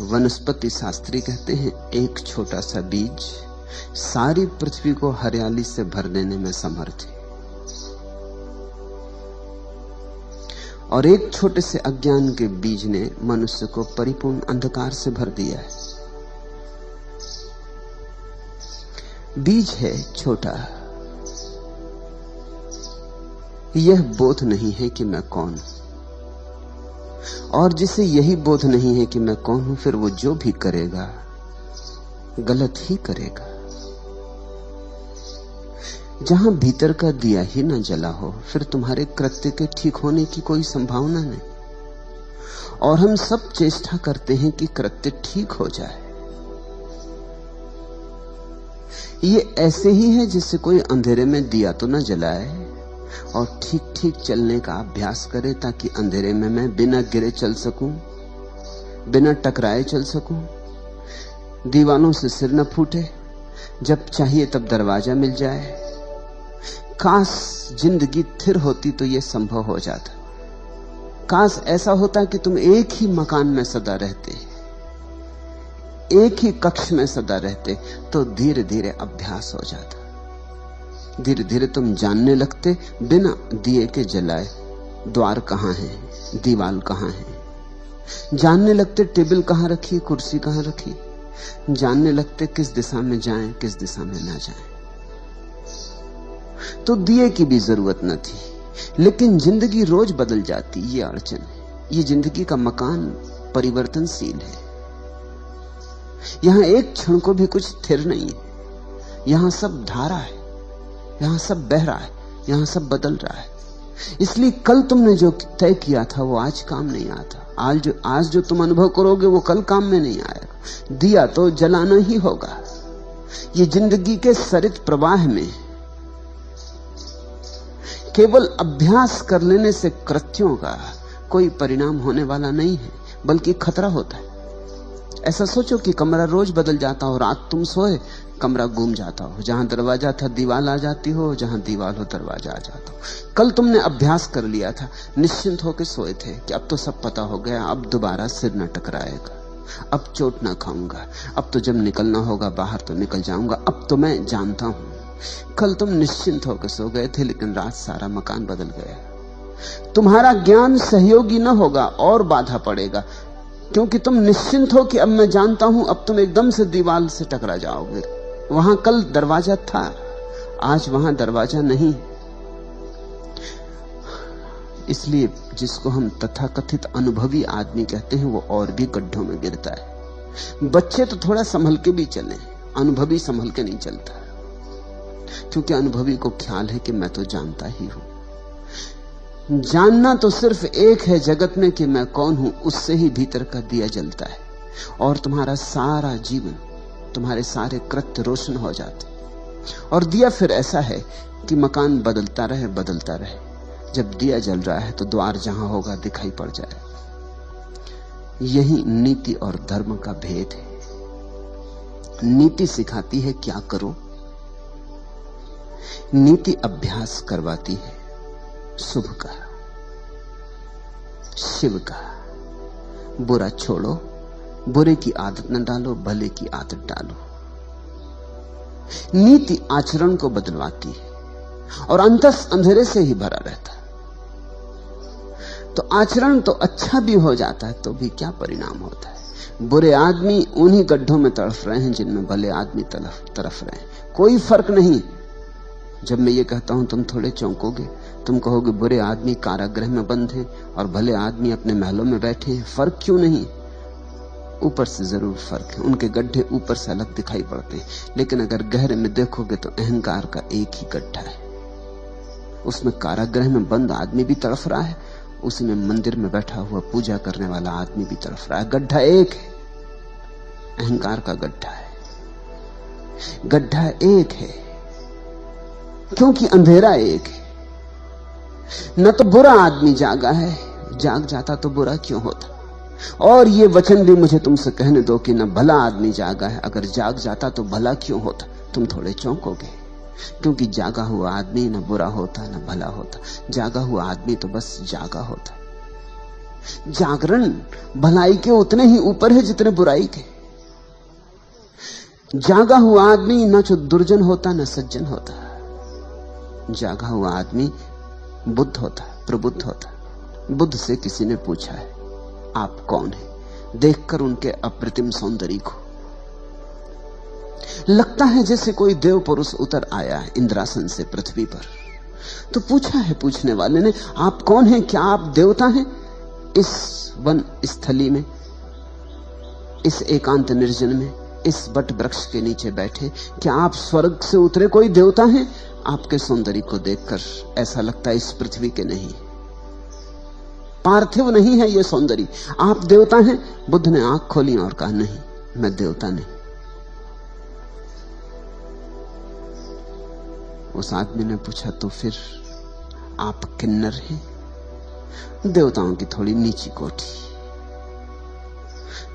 वनस्पति शास्त्री कहते हैं एक छोटा सा बीज सारी पृथ्वी को हरियाली से भर देने में समर्थ है, और एक छोटे से अज्ञान के बीज ने मनुष्य को परिपूर्ण अंधकार से भर दिया है। बीज है छोटा, यह बोध नहीं है कि मैं कौन हूं, और जिसे यही बोध नहीं है कि मैं कौन हूं, फिर वो जो भी करेगा गलत ही करेगा। जहां भीतर का दिया ही ना जला हो, फिर तुम्हारे कृत्य के ठीक होने की कोई संभावना नहीं। और हम सब चेष्टा करते हैं कि कृत्य ठीक हो जाए। ये ऐसे ही है जैसे कोई अंधेरे में दिया तो ना जलाए और ठीक ठीक चलने का अभ्यास करे, ताकि अंधेरे में मैं बिना गिरे चल सकूं, बिना टकराए चल सकूं, दीवानों से सिर न फूटे, जब चाहिए तब दरवाजा मिल जाए। काश जिंदगी स्थिर होती तो यह संभव हो जाता। काश ऐसा होता कि तुम एक ही मकान में सदा रहते, एक ही कक्ष में सदा रहते, तो धीरे धीरे अभ्यास हो जाता। धीरे धीरे तुम जानने लगते बिना दिए के जलाए द्वार कहां है, दीवार कहां है। जानने लगते टेबल कहां रखी, कुर्सी कहां रखी। जानने लगते किस दिशा में जाएं, किस दिशा में ना जाएं। तो दिए की भी जरूरत न थी। लेकिन जिंदगी रोज बदल जाती, ये अड़चन है। ये जिंदगी का मकान परिवर्तनशील है। यहां एक क्षण को भी कुछ स्थिर नहीं है। यहां सब धारा है, यहां सब बह रहा है, यहां सब बदल रहा है। इसलिए कल तुमने जो तय किया था वो आज काम नहीं आता। आज जो तुम अनुभव करोगे वो कल काम में नहीं आएगा। दिया तो जलाना ही होगा। ये जिंदगी के सरित प्रवाह में केवल अभ्यास कर लेने से कृत्यों का कोई परिणाम होने वाला नहीं है, बल्कि खतरा होता है। ऐसा सोचो कि कमरा रोज बदल जाता हो, रात तुम सोए कमरा घूम जाता हो, जहां दरवाजा था दीवार आ जाती हो, जहां दीवार हो दरवाजा आ जाता हो। कल तुमने अभ्यास कर लिया था, निश्चिंत होकर सोए थे कि अब तो सब पता हो गया, अब दोबारा सिर न टकराएगा, अब चोट ना खाऊंगा, अब तो जब निकलना होगा बाहर तो निकल जाऊंगा, अब तो मैं जानता हूं। कल तुम निश्चिंत होकर सो गए थे, लेकिन रात सारा मकान बदल गया। तुम्हारा ज्ञान सहयोगी न होगा और बाधा पड़ेगा, क्योंकि तुम निश्चिंत हो कि अब मैं जानता हूं। अब तुम एकदम से दीवार से टकरा जाओगे। वहां कल दरवाजा था, आज वहां दरवाजा नहीं। इसलिए जिसको हम तथाकथित अनुभवी आदमी कहते हैं वो और भी गड्ढों में गिरता है। बच्चे तो थोड़ा संभल के भी चले, अनुभवी संभल के नहीं चलता, क्योंकि अनुभवी को ख्याल है कि मैं तो जानता ही हूं। जानना तो सिर्फ एक है जगत में कि मैं कौन हूं, उससे ही भीतर का दिया जलता है और तुम्हारा सारा जीवन, तुम्हारे सारे कृत्य रोशन हो जाते। और दिया फिर ऐसा है कि मकान बदलता रहे बदलता रहे। जब दिया जल रहा है तो द्वार जहां होगा दिखाई पड़ जाए। यही नीति और धर्म का भेद है। नीति सिखाती है क्या करो, नीति अभ्यास करवाती है शुभ का, शिव का। बुरा छोड़ो, बुरे की आदत न डालो, भले की आदत डालो। नीति आचरण को बदलवाती है और अंतस अंधेरे से ही भरा रहता है। तो आचरण तो अच्छा भी हो जाता है तो भी क्या परिणाम होता है। बुरे आदमी उन्हीं गड्ढों में तड़फ रहे हैं जिनमें भले आदमी तरफ रहे हैं। कोई फर्क नहीं। जब मैं ये कहता हूं तुम थोड़े चौंकोगे, तुम कहोगे बुरे आदमी कारागृह में बंद हैं और भले आदमी अपने महलों में बैठे हैं। फर्क क्यों नहीं? ऊपर से जरूर फर्क है, उनके गड्ढे ऊपर से अलग दिखाई पड़ते हैं, लेकिन अगर गहरे में देखोगे तो अहंकार का एक ही गड्ढा है। उसमें कारागृह में बंद आदमी भी तड़फ रहा है, उसी में मंदिर में बैठा हुआ पूजा करने वाला आदमी भी तड़फ रहा है। गड्ढा एक है, अहंकार का गड्ढा है। गड्ढा एक है क्योंकि अंधेरा एक है। न तो बुरा आदमी जागा है, जाग जाता तो बुरा क्यों होता। और ये वचन भी मुझे तुमसे कहने दो कि न भला आदमी जागा है, अगर जाग जाता तो भला क्यों होता। तुम थोड़े चौंकोगे, क्योंकि जागा हुआ आदमी न बुरा होता न भला होता। जागा हुआ आदमी तो बस जागा होता। जागरण भलाई के उतने ही ऊपर है जितने बुराई के। जागा हुआ आदमी न तो दुर्जन होता न सज्जन होता, जागा हुआ आदमी बुद्ध होता, प्रबुद्ध होता। बुद्ध से किसी ने पूछा है आप कौन है, देखकर उनके अप्रतिम सौंदर्य को लगता है जैसे कोई देव पुरुष उतर आया है इंद्रासन से पृथ्वी पर। तो पूछा है पूछने वाले ने, आप कौन हैं, क्या आप देवता हैं? इस वन स्थली में, इस एकांत निर्जन में, इस वट वृक्ष के नीचे बैठे, क्या आप स्वर्ग से उतरे कोई देवता हैं? आपके सौंदर्य को देखकर ऐसा लगता है इस पृथ्वी के नहीं, पार्थिव नहीं है ये सौंदर्य, आप देवता हैं। बुद्ध ने आंख खोली और कहा नहीं, मैं देवता नहीं। उस आदमी ने पूछा तो फिर आप किन्नर हैं? देवताओं की थोड़ी नीची कोटि,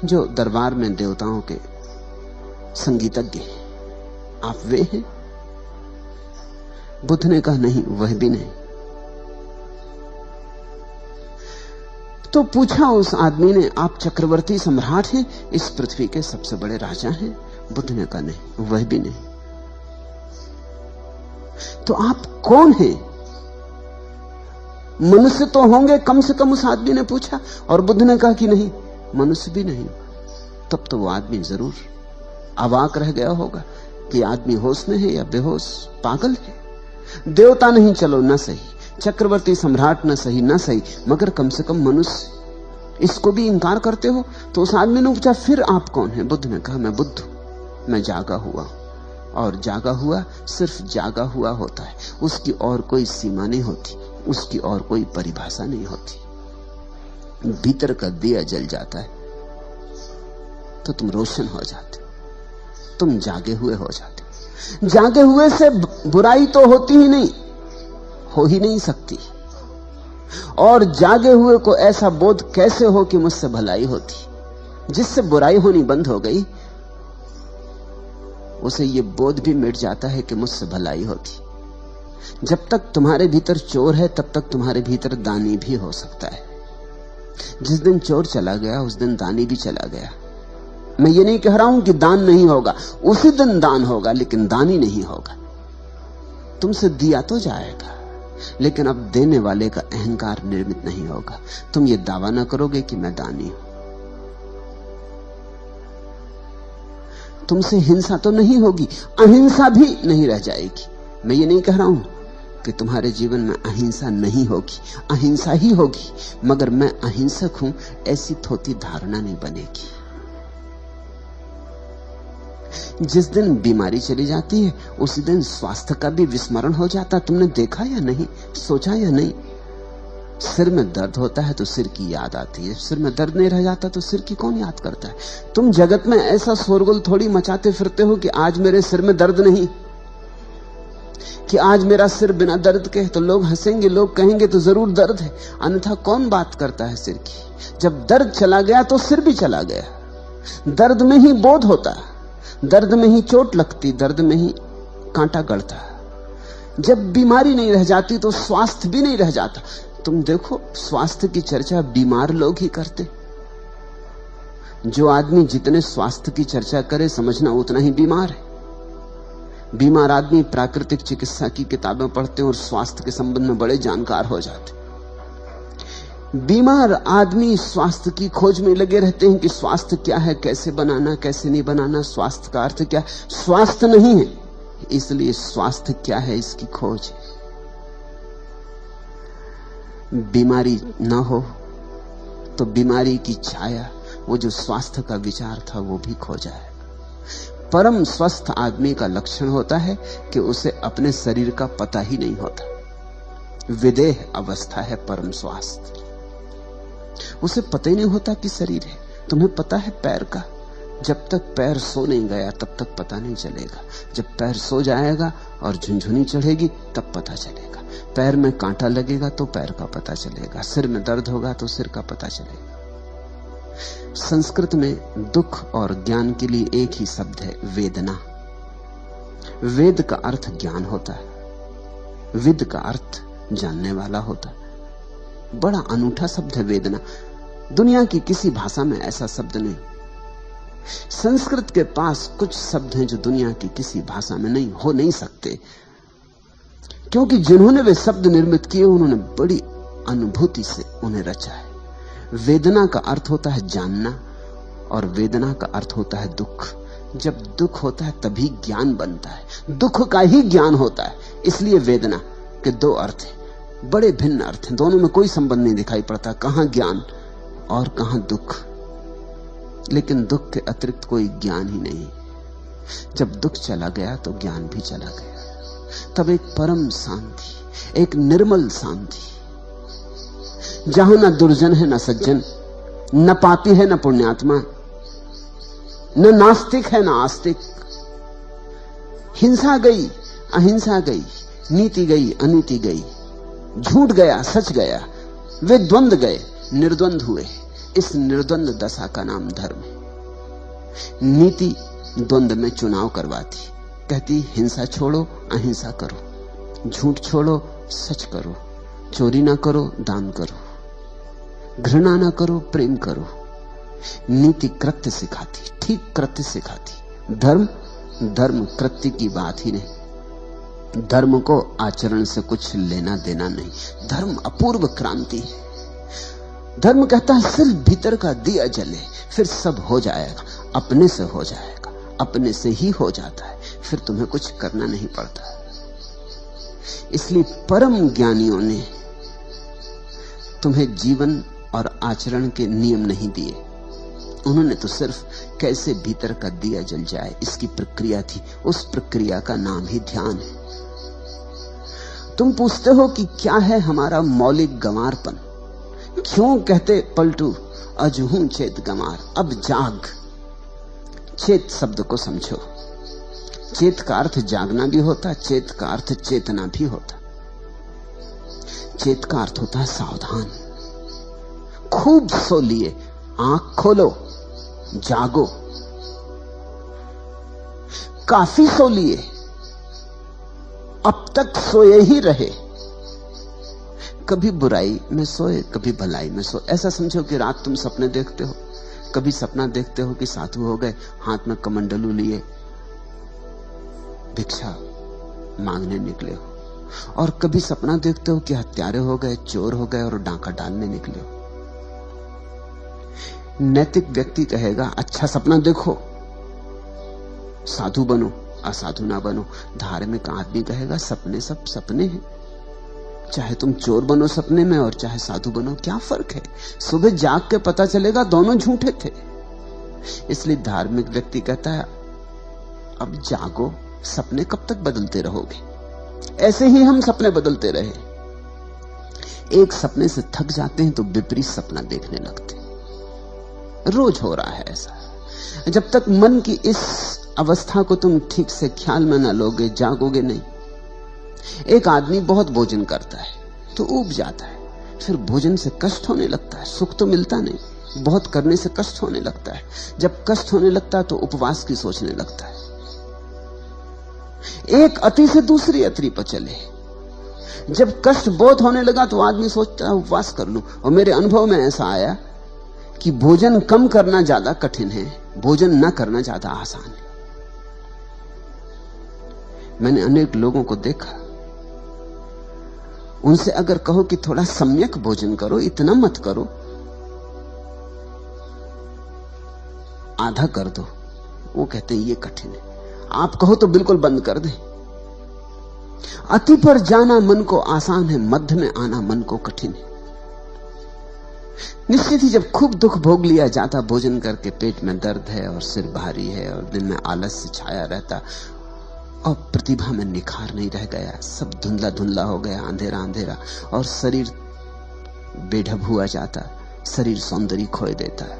जो दरबार में देवताओं के संगीतज्ञ हैं, आप वे हैं? बुद्ध ने कहा नहीं, वह भी नहीं। तो पूछा उस आदमी ने, आप चक्रवर्ती सम्राट हैं, इस पृथ्वी के सबसे बड़े राजा हैं? बुद्ध ने कहा नहीं, वह भी नहीं। तो आप कौन हैं? मनुष्य तो होंगे कम से कम, उस आदमी ने पूछा। और बुद्ध ने कहा कि नहीं, मनुष्य भी नहीं। तब तो वो आदमी जरूर अवाक रह गया होगा कि आदमी होश में है या बेहोश, पागल है। देवता नहीं चलो न सही, चक्रवर्ती सम्राट न सही, न सही, मगर कम से कम मनुष्य, इसको भी इंकार करते हो? तो उस आदमी ने पूछा फिर आप कौन हैं? बुद्ध ने कहा मैं बुद्ध हूं, मैं जागा हुआ। और जागा हुआ सिर्फ जागा हुआ होता है, उसकी और कोई सीमा नहीं होती, उसकी और कोई परिभाषा नहीं होती। भीतर का दिया जल जाता है तो तुम रोशन हो जाते, तुम जागे हुए हो जाते। जागे हुए से बुराई तो होती ही नहीं, हो ही नहीं सकती। और जागे हुए को ऐसा बोध कैसे हो कि मुझसे भलाई होती? जिससे बुराई होनी बंद हो गई उसे यह बोध भी मिट जाता है कि मुझसे भलाई होती। जब तक तुम्हारे भीतर चोर है तब तक तुम्हारे भीतर दानी भी हो सकता है। जिस दिन चोर चला गया उस दिन दानी भी चला गया। मैं ये नहीं कह रहा हूं कि दान नहीं होगा, उसी दिन दान होगा, लेकिन दानी नहीं होगा। तुमसे दिया तो जाएगा, लेकिन अब देने वाले का अहंकार निर्मित नहीं होगा। तुम ये दावा ना करोगे कि मैं दानी हूं। तुमसे हिंसा तो नहीं होगी, अहिंसा भी नहीं रह जाएगी। मैं ये नहीं कह रहा हूं कि तुम्हारे जीवन में अहिंसा नहीं होगी, अहिंसा ही होगी, मगर मैं अहिंसक हूं ऐसी थोती धारणा नहीं बनेगी। जिस दिन बीमारी चली जाती है उसी दिन स्वास्थ्य का भी विस्मरण हो जाता। तुमने देखा या नहीं, सोचा या नहीं? सिर में दर्द होता है तो सिर की याद आती है, सिर में दर्द नहीं रह जाता तो सिर की कौन याद करता है? तुम जगत में ऐसा शोरगुल थोड़ी मचाते फिरते हो कि आज मेरे सिर में दर्द नहीं, कि आज मेरा सिर बिना दर्द के है। तो लोग हंसेंगे, लोग कहेंगे तो जरूर दर्द है, अन्यथा कौन बात करता है सिर की? जब दर्द चला गया तो सिर भी चला गया। दर्द में ही बोध होता, दर्द में ही चोट लगती, दर्द में ही कांटा गड़ता। जब बीमारी नहीं रह जाती तो स्वास्थ्य भी नहीं रह जाता। तुम देखो, स्वास्थ्य की चर्चा बीमार लोग ही करते। जो आदमी जितने स्वास्थ्य की चर्चा करे समझना उतना ही बीमार है। बीमार आदमी प्राकृतिक चिकित्सा की किताबें पढ़ते और स्वास्थ्य के संबंध में बड़े जानकार हो जाते। बीमार आदमी स्वास्थ्य की खोज में लगे रहते हैं कि स्वास्थ्य क्या है, कैसे बनाना, कैसे नहीं बनाना, स्वास्थ्य का अर्थ क्या। स्वास्थ्य नहीं है, इसलिए स्वास्थ्य क्या है इसकी खोज है। बीमारी ना हो तो बीमारी की छाया, वो जो स्वास्थ्य का विचार था वो भी खो जाए। परम स्वस्थ आदमी का लक्षण होता है कि उसे अपने शरीर का पता ही नहीं होता। विदेह अवस्था है परम स्वास्थ्य। उसे पता ही नहीं होता कि शरीर है। तुम्हें पता है पैर का, जब तक पैर सो नहीं गया तब तक पता नहीं चलेगा। जब पैर सो जाएगा और झुनझुनी चढ़ेगी तब पता चलेगा। पैर में कांटा लगेगा तो पैर का पता चलेगा, सिर में दर्द होगा तो सिर का पता चलेगा। संस्कृत में दुख और ज्ञान के लिए एक ही शब्द है, वेदना। वेद का अर्थ ज्ञान होता है, विद का अर्थ जानने वाला होता है। बड़ा अनूठा शब्द है वेदना। दुनिया की किसी भाषा में ऐसा शब्द नहीं। संस्कृत के पास कुछ शब्द हैं जो दुनिया की किसी भाषा में नहीं हो नहीं सकते, क्योंकि जिन्होंने वे शब्द निर्मित किए उन्होंने बड़ी अनुभूति से उन्हें रचा है। वेदना का अर्थ होता है जानना, और वेदना का अर्थ होता है दुख। जब दुख होता है तभी ज्ञान बनता है, दुख का ही ज्ञान होता है। इसलिए वेदना के दो अर्थ हैं, बड़े भिन्न अर्थ हैं, दोनों में कोई संबंध नहीं दिखाई पड़ता, कहां ज्ञान और कहां दुख। लेकिन दुख के अतिरिक्त कोई ज्ञान ही नहीं। जब दुख चला गया तो ज्ञान भी चला गया। तब एक परम शांति, एक निर्मल शांति, जहां ना दुर्जन है ना सज्जन, न पापी है न पुण्यात्मा, न नास्तिक है न आस्तिक। हिंसा गई, अहिंसा गई, नीति गई, अनीति गई, झूठ गया, सच गया, वे द्वंद गए, निर्द्वंद हुए। इस निर्द्वंद दशा का नाम धर्म है। नीति द्वंद में चुनाव करवाती, कहती हिंसा छोड़ो, अहिंसा करो, झूठ छोड़ो, सच करो, चोरी ना करो, दान करो, घृणा ना करो, प्रेम करो। नीति कृत्य सिखाती, ठीक कृत्य सिखाती। धर्म कृत्य की बात ही नहीं। धर्म को आचरण से कुछ लेना देना नहीं। धर्म अपूर्व क्रांति है। धर्म कहता है सिर्फ भीतर का दिया जले, फिर सब हो जाएगा, अपने से हो जाएगा, अपने से ही हो जाता है, फिर तुम्हें कुछ करना नहीं पड़ता। इसलिए परम ज्ञानियों ने तुम्हें जीवन और आचरण के नियम नहीं दिए, उन्होंने तो सिर्फ कैसे भीतर का दिया जल जाए इसकी प्रक्रिया थी। उस प्रक्रिया का नाम ही ध्यान है। तुम पूछते हो कि क्या है हमारा मौलिक गंवारपन, क्यों कहते पलटू अजहू चेत गंवार। अब जाग। चेत शब्द को समझो। चेत का अर्थ जागना भी होता, चेत का अर्थ चेतना भी होता। चेत का अर्थ होता है सावधान। खूब सो लिए, आंख खोलो, जागो। काफी सो लिए, अब तक सोए ही रहे। कभी बुराई में सोए, कभी भलाई में सोए। ऐसा समझो कि रात तुम सपने देखते हो। कभी सपना देखते हो कि साधु हो गए, हाथ में कमंडलू लिए भिक्षा मांगने निकले हो, और कभी सपना देखते हो कि हत्यारे हो गए, चोर हो गए और डांका डालने निकले हो। नैतिक व्यक्ति कहेगा अच्छा सपना देखो, साधु बनो, असाधु ना बनो। धार्मिक आदमी कहेगा सपने सब सपने हैं, चाहे तुम चोर बनो सपने में और चाहे साधु बनो, क्या फर्क है? सुबह जाग के पता चलेगा दोनों झूठे थे। इसलिए धार्मिक व्यक्ति कहता है अब जागो, सपने कब तक बदलते रहोगे? ऐसे ही हम सपने बदलते रहे। एक सपने से थक जाते हैं तो विपरीत सपना देखने लगते हैं। रोज हो रहा है ऐसा। जब तक मन की इस अवस्था को तुम ठीक से ख्याल में ना लोगे, जागोगे नहीं। एक आदमी बहुत भोजन करता है तो ऊब जाता है, फिर भोजन से कष्ट होने लगता है, सुख तो मिलता नहीं, बहुत करने से कष्ट होने लगता है। जब कष्ट होने लगता है तो उपवास की सोचने लगता है। एक अति से दूसरी अति पर चले। जब कष्ट बहुत होने लगा तो आदमी सोचता है उपवास कर लूं। और मेरे अनुभव में ऐसा आया कि भोजन कम करना ज्यादा कठिन है, भोजन न करना ज्यादा आसान है। मैंने अनेक लोगों को देखा, उनसे अगर कहो कि थोड़ा सम्यक भोजन करो, इतना मत करो, आधा कर दो, वो कहते हैं ये कठिन है। आप कहो तो बिल्कुल बंद कर दें। अति पर जाना मन को आसान है, मध्य में आना मन को कठिन है। निश्चित ही जब खूब दुख भोग लिया जाता भोजन करके, पेट में दर्द है और सिर भारी है और दिल में आलस्य छाया रहता और प्रतिभा में निखार नहीं रह गया, सब धुंधला धुंधला हो गया, अंधेरा अंधेरा, और शरीर बेढब हुआ जाता, शरीर सौंदर्य खोए देता है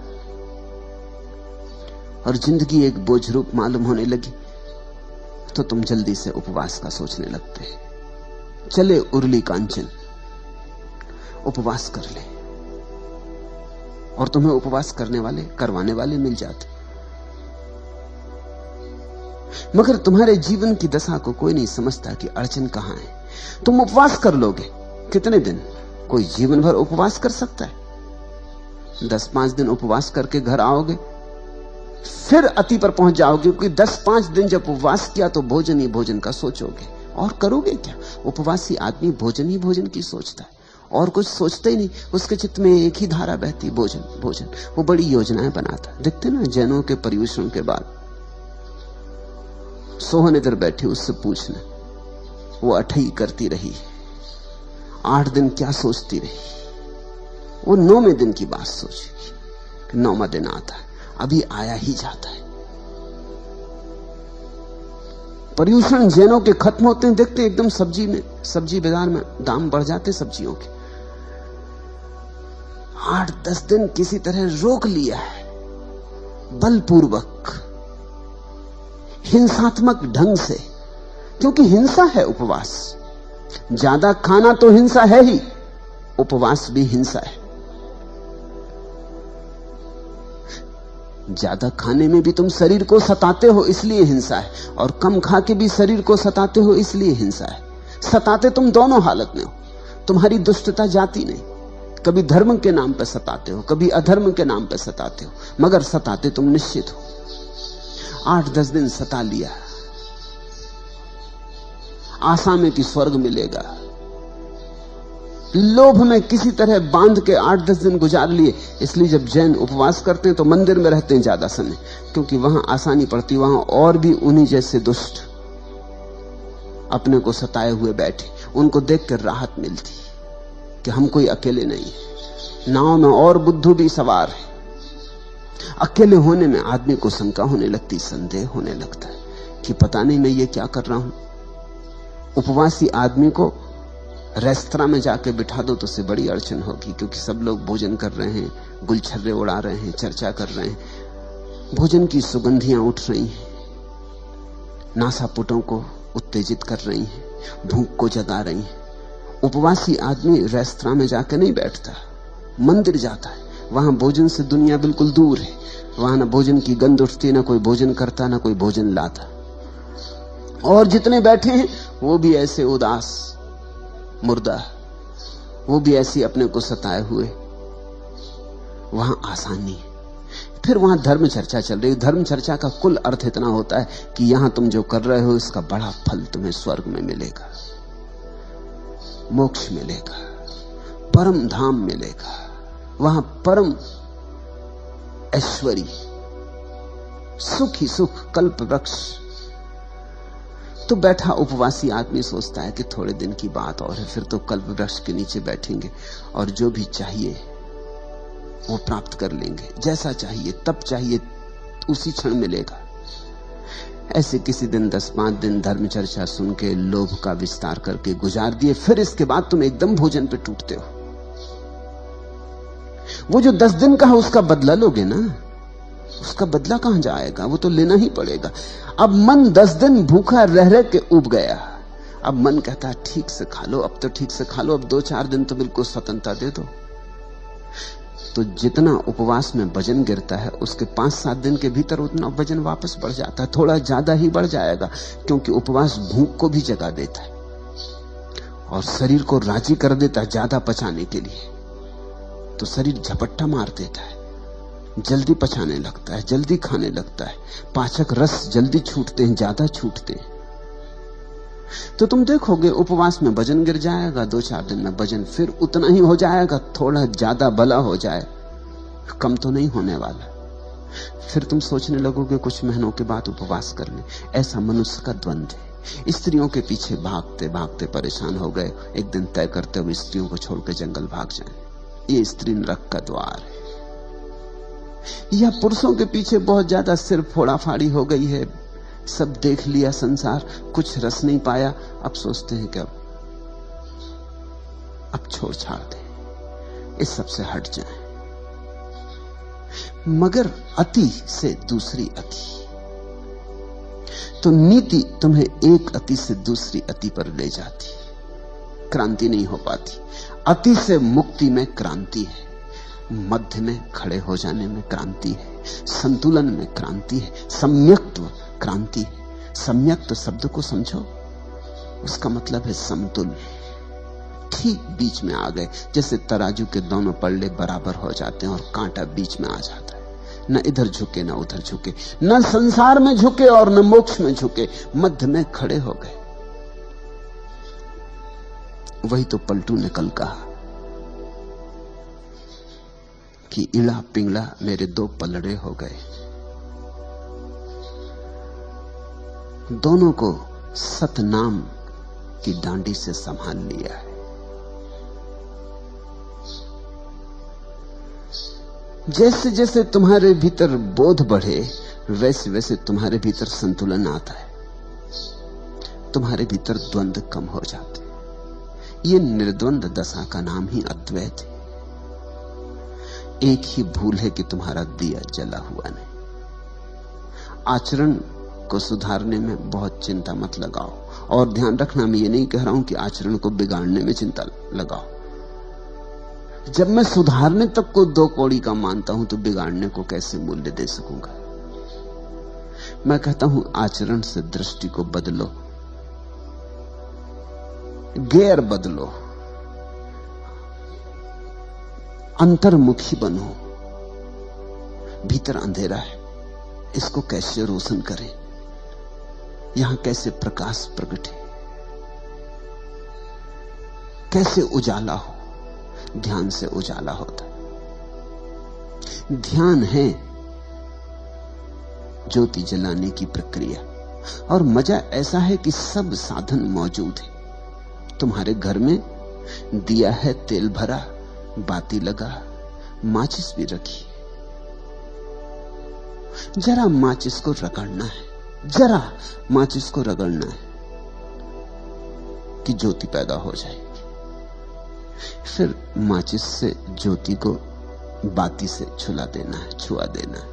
और जिंदगी एक बोझ रूप मालूम होने लगी, तो तुम जल्दी से उपवास का सोचने लगते हैं। चले उर्ली कांचन, उपवास कर ले, और तुम्हें उपवास करने वाले, करवाने वाले मिल जाते। मगर तुम्हारे जीवन की दशा को कोई नहीं समझता कि अड़चन कहां है। तुम उपवास कर लोगे कितने दिन? कोई जीवन भर उपवास कर सकता है? 10-5 दिन उपवास करके घर आओगे, फिर अति पर पहुंच जाओगे, क्योंकि 10-5 दिन जब उपवास किया तो भोजन ही भोजन का सोचोगे, और करोगे क्या? उपवासी आदमी भोजन ही भोजन की सोचता है, और कुछ सोचते ही नहीं। उसके चित्त में एक ही धारा बहती, भोजन भोजन। वो बड़ी योजनाएं बनाता है। देखते ना जैनों के पर्युषण के बाद सोहन इधर बैठी, उससे पूछना, वो अठई करती रही 8 दिन, क्या सोचती रही? वो 9वें दिन की बात सोचेगी। 9वां दिन आता है, अभी आया ही जाता है। पर्युषण जैनों के खत्म होते हैं, देखते एकदम सब्जी बाजार में दाम बढ़ जाते सब्जियों के। 8-10 दिन किसी तरह रोक लिया है, बलपूर्वक, हिंसात्मक ढंग से, क्योंकि हिंसा है उपवास। ज्यादा खाना तो हिंसा है ही, उपवास भी हिंसा है। ज्यादा खाने में भी तुम शरीर को सताते हो, इसलिए हिंसा है, और कम खा के भी शरीर को सताते हो, इसलिए हिंसा है। सताते तुम दोनों हालत में हो। तुम्हारी दुष्टता जाती नहीं। कभी धर्म के नाम पर सताते हो, कभी अधर्म के नाम पर सताते हो, मगर सताते तुम निश्चित हो। 8-10 दिन सता लिया, आशा में कि स्वर्ग मिलेगा, लोभ में किसी तरह बांध के 8-10 दिन गुजार लिए। इसलिए जब जैन उपवास करते हैं तो मंदिर में रहते हैं ज्यादा समय, क्योंकि वहां आसानी पड़ती। वहां और भी उन्हीं जैसे दुष्ट अपने को सताए हुए बैठे, उनको देखकर राहत मिलती कि हम कोई अकेले नहीं है, नाव में और बुद्धू भी सवार है। अकेले होने में आदमी को शंका होने लगती, संदेह होने लगता है कि पता नहीं मैं ये क्या कर रहा हूं। उपवासी आदमी को रेस्तरां में जाके बिठा दो तो उससे बड़ी अड़चन होगी, क्योंकि सब लोग भोजन कर रहे हैं, गुलछर्रे उड़ा रहे हैं, चर्चा कर रहे हैं, भोजन की सुगंधियां उठ रही हैं, नासापुटों को उत्तेजित कर रही हैं, भूख को जगा रही हैं। उपवासी आदमी रेस्तरां में जाके नहीं बैठता, मंदिर जाता है। वहां भोजन से दुनिया बिल्कुल दूर है। वहां ना भोजन की गंध उठती, ना कोई भोजन करता, ना कोई भोजन लाता। और जितने बैठे हैं वो भी ऐसे उदास मुर्दा, वो भी ऐसी अपने को सताए हुए। वहां आसानी है। फिर वहां धर्म चर्चा चल रही है। धर्म चर्चा का कुल अर्थ इतना होता है कि यहां तुम जो कर रहे हो इसका बड़ा फल तुम्हें स्वर्ग में मिलेगा, मोक्ष मिलेगा, परम धाम मिलेगा, वहां परम ऐश्वर्य, सुख ही सुख, कल्प वृक्ष। तो बैठा उपवासी आदमी सोचता है कि थोड़े दिन की बात और है, फिर तो कल्प वृक्ष के नीचे बैठेंगे और जो भी चाहिए वो प्राप्त कर लेंगे। जैसा चाहिए, तब चाहिए, उसी क्षण मिलेगा। ऐसे किसी दिन 10-5 दिन धर्म चर्चा सुन के लोभ का विस्तार करके गुजार दिए, फिर इसके बाद तुम एकदम भोजन पे टूटते हो। वो जो 10 दिन का है उसका बदला लोगे ना, उसका बदला कहां जाएगा? वो तो लेना ही पड़ेगा। अब मन 10 दिन भूखा रह रह के उब गया। अब मन कहता है ठीक से खा लो, अब तो ठीक से खा लो, अब 2-4 दिन तो बिल्कुल स्वतंत्रता दे दो। तो जितना उपवास में वजन गिरता है उसके 5-7 दिन के भीतर उतना वजन वापस बढ़ जाता है, थोड़ा ज्यादा ही बढ़ जाएगा, क्योंकि उपवास भूख को भी जगा देता है और शरीर को राजी कर देता है ज्यादा पचाने के लिए। तो शरीर झपट्टा मार देता है, जल्दी पचाने लगता है, जल्दी खाने लगता है, पाचक रस जल्दी छूटते हैं, ज्यादा छूटते हैं। तो तुम देखोगे उपवास में वजन गिर जाएगा, 2-4 दिन में वजन फिर उतना ही हो जाएगा, थोड़ा ज्यादा भला हो जाए, कम तो नहीं होने वाला। फिर तुम सोचने लगोगे कुछ महीनों के बाद उपवास कर ले। ऐसा मनुष्य का द्वंद्व है। स्त्रियों के पीछे भागते भागते परेशान हो गए, एक दिन तय करते हुए स्त्रियों को छोड़कर जंगल भाग जाएं। ये स्त्री नरक का द्वार है। या पुरुषों के पीछे बहुत ज्यादा सिर फोड़ा फाड़ी हो गई है, सब देख लिया संसार, कुछ रस नहीं पाया, अब सोचते हैं कि अब छोड़ छाड़ दें, इस सब से हट जाएं। मगर अति से दूसरी अति, तो नीति तुम्हें एक अति से दूसरी अति पर ले जाती, क्रांति नहीं हो पाती। अति से मुक्ति में क्रांति है, मध्य में खड़े हो जाने में क्रांति है, संतुलन में क्रांति है, सम्यक्त्व क्रांति है। सम्यक्त्व शब्द को समझो, उसका मतलब है समतुल, ठीक बीच में आ गए, जैसे तराजू के दोनों पल्ले बराबर हो जाते हैं और कांटा बीच में आ जाता है। न इधर झुके न उधर झुके, न संसार में झुके और न मोक्ष में झुके, मध्य में खड़े हो गए। वही तो पलटू ने कल कहा कि इड़ा पिंगला मेरे दो पलड़े हो गए। दोनों को सतनाम की डांडी से संभाल लिया है। जैसे जैसे तुम्हारे भीतर बोध बढ़े, वैसे वैसे तुम्हारे भीतर संतुलन आता है, तुम्हारे भीतर द्वंद्व कम हो जाते। ये निर्द्वंद दशा का नाम ही अद्वैत है। एक ही भूल है कि तुम्हारा दिया जला हुआ नहीं। आचरण को सुधारने में बहुत चिंता मत लगाओ, और ध्यान रखना, मैं ये नहीं कह रहा हूं कि आचरण को बिगाड़ने में चिंता लगाओ। जब मैं सुधारने तक को दो कौड़ी का मानता हूं तो बिगाड़ने को कैसे मूल्य दे सकूंगा। मैं कहता हूं आचरण से दृष्टि को बदलो, गैर बदलो, अंतर्मुखी बनो। भीतर अंधेरा है, इसको कैसे रोशन करें, यहां कैसे प्रकाश प्रकटे, कैसे उजाला हो। ध्यान से उजाला होता है। ध्यान है ज्योति जलाने की प्रक्रिया, और मजा ऐसा है कि सब साधन मौजूद है। तुम्हारे घर में दिया है, तेल भरा, बाती लगा, माचिस भी रखी। जरा माचिस को रगड़ना है, जरा माचिस को रगड़ना है कि ज्योति पैदा हो जाए। फिर माचिस से ज्योति को बाती से छुला देना है, छुआ देना है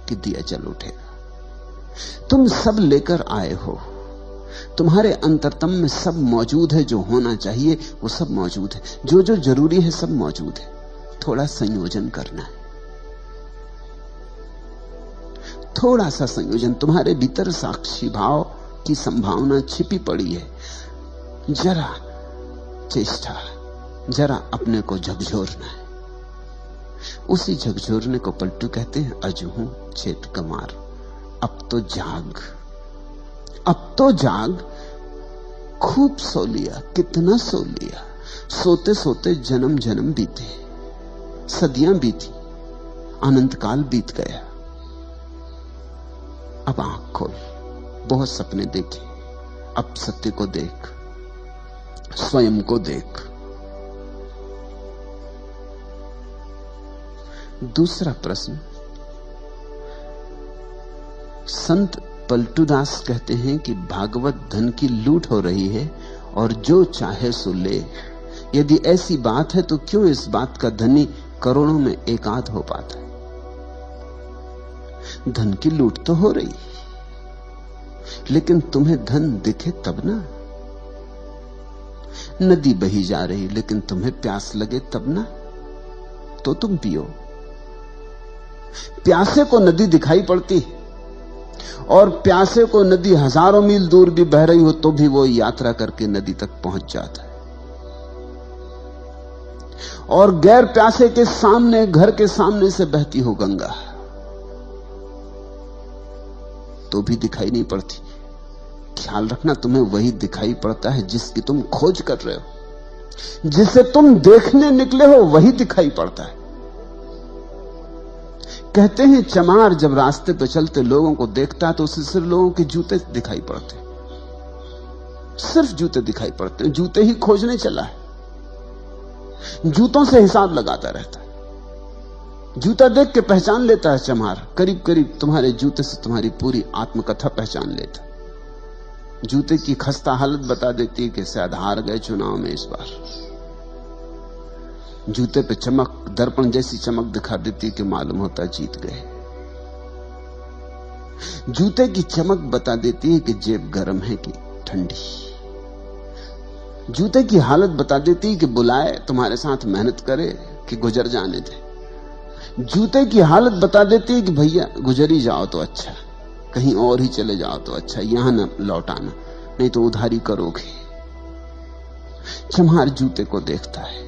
कि दिया जल उठेगा। तुम सब लेकर आए हो, तुम्हारे अंतरतम में सब मौजूद है। जो होना चाहिए वो सब मौजूद है, जो जो जरूरी है सब मौजूद है। थोड़ा संयोजन करना है, थोड़ा सा संयोजन। तुम्हारे भीतर साक्षी भाव की संभावना छिपी पड़ी है। जरा चेष्टा, जरा अपने को झकझोरना है। उसी झकझोरने को पलटू कहते हैं अजहू चेत कमार। अब तो जाग, अब तो जाग। खूब सो लिया, कितना सो लिया। सोते सोते जन्म जन्म बीते, सदियां बीती, अनंत काल बीत गया। अब आंख खोल, बहुत सपने देखे, अब सत्य को देख, स्वयं को देख। दूसरा प्रश्न, संत पलटूदास कहते हैं कि भागवत धन की लूट हो रही है और जो चाहे सो ले। यदि ऐसी बात है तो क्यों इस बात का धनी करोड़ों में एकाध हो पाता है? धन की लूट तो हो रही, लेकिन तुम्हें धन दिखे तब ना। नदी बही जा रही, लेकिन तुम्हें प्यास लगे तब ना, तो तुम पियो। प्यासे को नदी दिखाई पड़ती, और प्यासे को नदी हजारों मील दूर भी बह रही हो तो भी वो यात्रा करके नदी तक पहुंच जाता है। और गैर प्यासे के सामने, घर के सामने से बहती हो गंगा तो भी दिखाई नहीं पड़ती। ख्याल रखना, तुम्हें वही दिखाई पड़ता है जिसकी तुम खोज कर रहे हो। जिसे तुम देखने निकले हो वही दिखाई पड़ता है। कहते हैं चमार जब रास्ते पर चलते लोगों को देखता है तो उसे सिर्फ लोगों के जूते दिखाई पड़ते, सिर्फ जूते दिखाई पड़ते हैं। जूते ही खोजने चला है, जूतों से हिसाब लगाता रहता है। जूता देख के पहचान लेता है चमार, करीब करीब तुम्हारे जूते से तुम्हारी पूरी आत्मकथा पहचान लेता। जूते की खस्ता हालत बता देती है कि शायद हार गए चुनाव में इस बार। जूते पे चमक, दर्पण जैसी चमक दिखा देती कि मालूम होता जीत गए। जूते की चमक बता देती है कि जेब गर्म है कि ठंडी। जूते की हालत बता देती है कि बुलाए तुम्हारे साथ मेहनत करे कि गुजर जाने दे। जूते की हालत बता देती है कि भैया गुजर ही जाओ तो अच्छा, कहीं और ही चले जाओ तो अच्छा, यहां ना लौटाना, नहीं तो उधारी करोगे। चम्हार जूते को देखता है,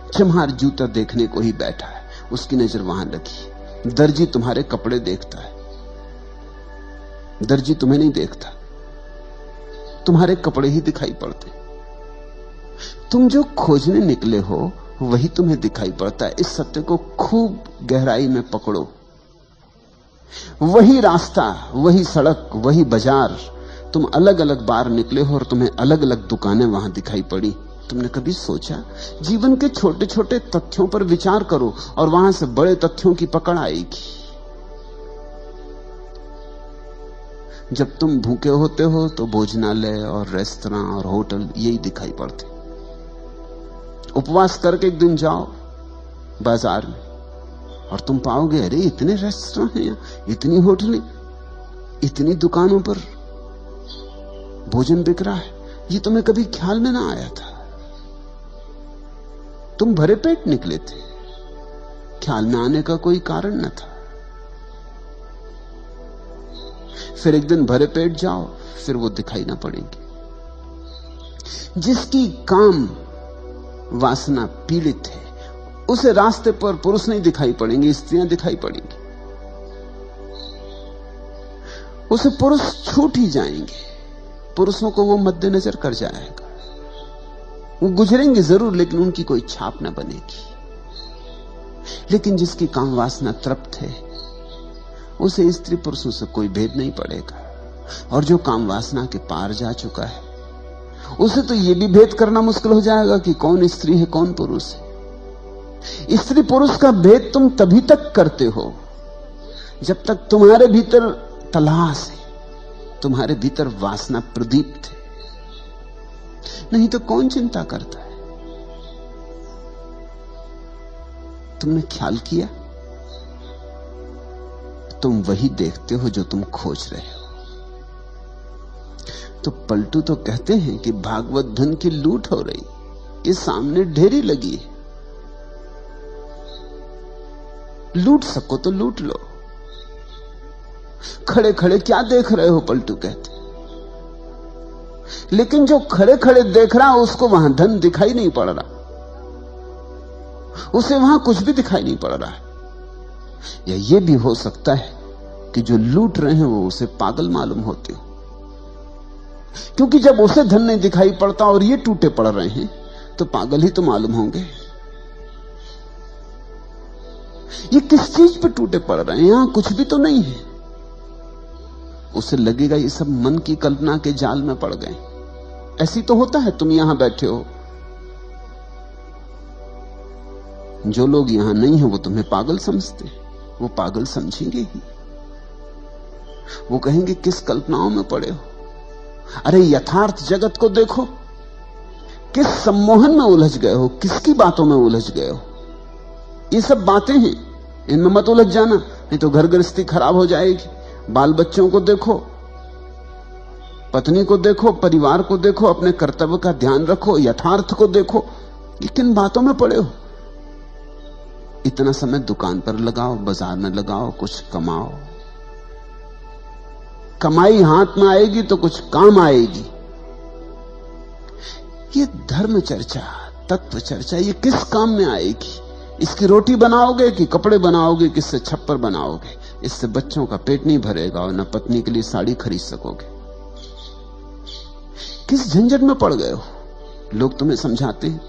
चम्हार जूता देखने को ही बैठा है, उसकी नजर वहां लगी। दर्जी तुम्हारे कपड़े देखता है, दर्जी तुम्हें नहीं देखता, तुम्हारे कपड़े ही दिखाई पड़ते। तुम जो खोजने निकले हो वही तुम्हें दिखाई पड़ता है। इस सत्य को खूब गहराई में पकड़ो। वही रास्ता, वही सड़क, वही बाजार, तुम अलग अलग बार निकले हो और तुम्हें अलग अलग दुकानें वहां दिखाई पड़ी। तुमने कभी सोचा? जीवन के छोटे छोटे तथ्यों पर विचार करो और वहां से बड़े तथ्यों की पकड़ आएगी। जब तुम भूखे होते हो तो भोजनालय और रेस्तरां और होटल यही दिखाई पड़ते। उपवास करके एक दिन जाओ बाजार में और तुम पाओगे अरे इतने रेस्तरां हैं यहाँ, इतनी होटलें, इतनी दुकानों पर भोजन बिक रहा है। ये तुम्हें कभी ख्याल में ना आया था। तुम भरे पेट निकले थे, ख्याल में आने का कोई कारण न था। फिर एक दिन भरे पेट जाओ, फिर वो दिखाई ना पड़ेंगे। जिसकी काम वासना पीड़ित है उसे रास्ते पर पुरुष नहीं दिखाई पड़ेंगे, स्त्रियां दिखाई पड़ेंगी। उसे पुरुष छूट ही जाएंगे, पुरुषों को वो मद्देनजर कर जाएगा। वो गुजरेंगे जरूर लेकिन उनकी कोई छाप ना बनेगी। लेकिन जिसकी काम वासना तृप्त है उसे स्त्री पुरुषों से कोई भेद नहीं पड़ेगा। और जो काम वासना के पार जा चुका है उसे तो यह भी भेद करना मुश्किल हो जाएगा कि कौन स्त्री है कौन पुरुष है। स्त्री पुरुष का भेद तुम तभी तक करते हो जब तक तुम्हारे भीतर तलाश है, तुम्हारे भीतर वासना प्रदीप्त है। नहीं तो कौन चिंता करता है? तुमने ख्याल किया? तुम वही देखते हो जो तुम खोज रहे हो। तो पलटू तो कहते हैं कि भागवत धन की लूट हो रही, ये सामने ढेरी लगी है, लूट सको तो लूट लो। खड़े खड़े क्या देख रहे हो? पलटू कहते। लेकिन जो खड़े खड़े देख रहा है उसको वहां धन दिखाई नहीं पड़ रहा, उसे वहां कुछ भी दिखाई नहीं पड़ रहा है। या यह भी हो सकता है कि जो लूट रहे हैं वो उसे पागल मालूम होते हो, क्योंकि जब उसे धन नहीं दिखाई पड़ता और ये टूटे पड़ रहे हैं तो पागल ही तो मालूम होंगे। ये किस चीज पे टूटे पड़ रहे हैं? यहां कुछ भी तो नहीं है। उसे लगेगा ये सब मन की कल्पना के जाल में पड़ गए। ऐसी तो होता है, तुम यहां बैठे हो, जो लोग यहां नहीं है वो तुम्हें पागल समझते, वो पागल समझेंगे ही। वो कहेंगे किस कल्पनाओं में पड़े हो। अरे यथार्थ जगत को देखो, किस सम्मोहन में उलझ गए हो, किसकी बातों में उलझ गए हो। ये सब बातें हैं, इनमें मत उलझ जाना, नहीं तो घर गृहस्थी खराब हो जाएगी। बाल बच्चों को देखो, पत्नी को देखो, परिवार को देखो, अपने कर्तव्य का ध्यान रखो, यथार्थ को देखो। ये किन बातों में पड़े हो? इतना समय दुकान पर लगाओ, बाजार में लगाओ, कुछ कमाओ। कमाई हाथ में आएगी तो कुछ काम आएगी। ये धर्म चर्चा, तत्व चर्चा, ये किस काम में आएगी? इसकी रोटी बनाओगे कि कपड़े बनाओगे, किससे छप्पर बनाओगे? इससे बच्चों का पेट नहीं भरेगा और न पत्नी के लिए साड़ी खरीद सकोगे। किस झंझट में पड़ गए हो? लोग तुम्हें समझाते हैं,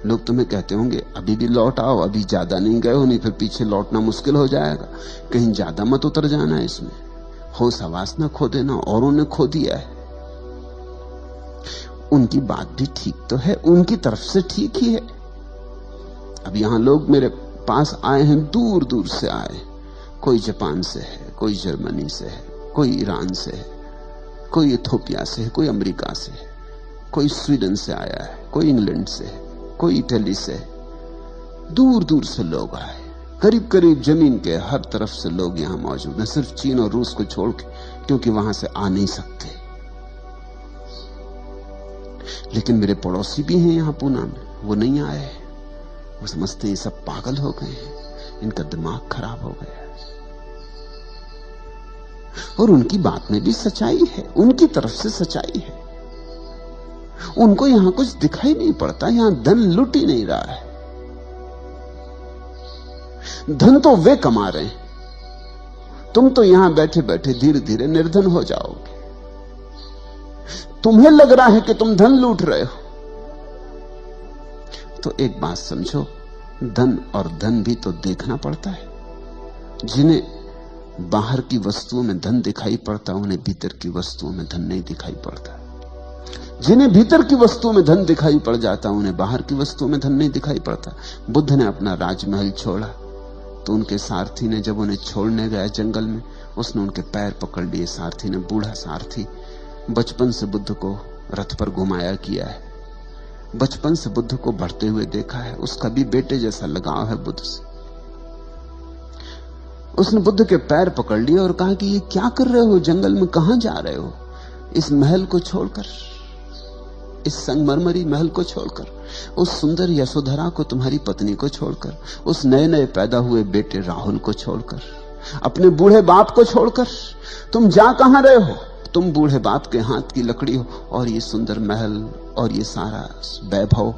लोग तुम्हें कहते होंगे अभी भी लौट आओ, अभी ज्यादा नहीं गए हो, नहीं फिर पीछे लौटना मुश्किल हो जाएगा, कहीं ज्यादा मत उतर जाना इसमें, होश हवास ना खो देना, औरों ने खो दिया है। उनकी बात भी ठीक तो है, उनकी तरफ से ठीक ही है। अब यहां लोग मेरे पास आए हैं, दूर दूर से आए, कोई जापान से है, कोई जर्मनी से है, कोई ईरान से है, कोई इथोपिया से है, कोई अमेरिका से है, कोई स्वीडन से आया है, कोई इंग्लैंड से है, कोई इटली से है। दूर दूर से लोग आए, करीब करीब जमीन के हर तरफ से लोग यहां मौजूद हैं, सिर्फ चीन और रूस को छोड़ के, क्योंकि वहां से आ नहीं सकते। लेकिन मेरे पड़ोसी भी हैं यहां पूना में, वो नहीं आए। वो समझते हैं सब पागल हो गए हैं, इनका दिमाग खराब हो गया। और उनकी बात में भी सच्चाई है, उनकी तरफ से सच्चाई है। उनको यहां कुछ दिखाई नहीं पड़ता, यहां धन लुट ही नहीं रहा है। धन तो वे कमा रहे हैं, तुम तो यहां बैठे बैठे धीरे धीरे निर्धन हो जाओगे। तुम्हें लग रहा है कि तुम धन लूट रहे हो। तो एक बात समझो, धन और धन भी तो देखना पड़ता है। जिन्हें बाहर की वस्तुओं में धन दिखाई पड़ता, उन्हें भीतर की वस्तुओं में धन नहीं दिखाई पड़ता। जिन्हें भीतर की वस्तुओं में धन दिखाई पड़ जाता, उन्हें बाहर की वस्तुओं में धन नहीं दिखाई पड़ता। बुद्ध ने अपना राजमहल छोड़ा तो उनके सारथी ने, जब उन्हें छोड़ने गया जंगल में, उसने उनके पैर पकड़ लिए। सारथी ने, बूढ़ा सारथी, बचपन से बुद्ध को रथ पर घुमाया किया है, बचपन से बुद्ध को बढ़ते हुए देखा है, उसका भी बेटे जैसा लगाव है बुद्ध से। उसने बुद्ध के पैर पकड़ लिए और कहा कि ये क्या कर रहे हो, जंगल में कहां जा रहे हो? इस महल को छोड़कर, इस संगमरमरी महल को छोड़कर, उस सुंदर यशोधरा को, तुम्हारी पत्नी को छोड़कर, उस नए नए पैदा हुए बेटे राहुल को छोड़कर, अपने बूढ़े बाप को छोड़कर तुम जा कहां रहे हो? तुम बूढ़े बाप के हाथ की लकड़ी हो और ये सुंदर महल और ये सारा वैभव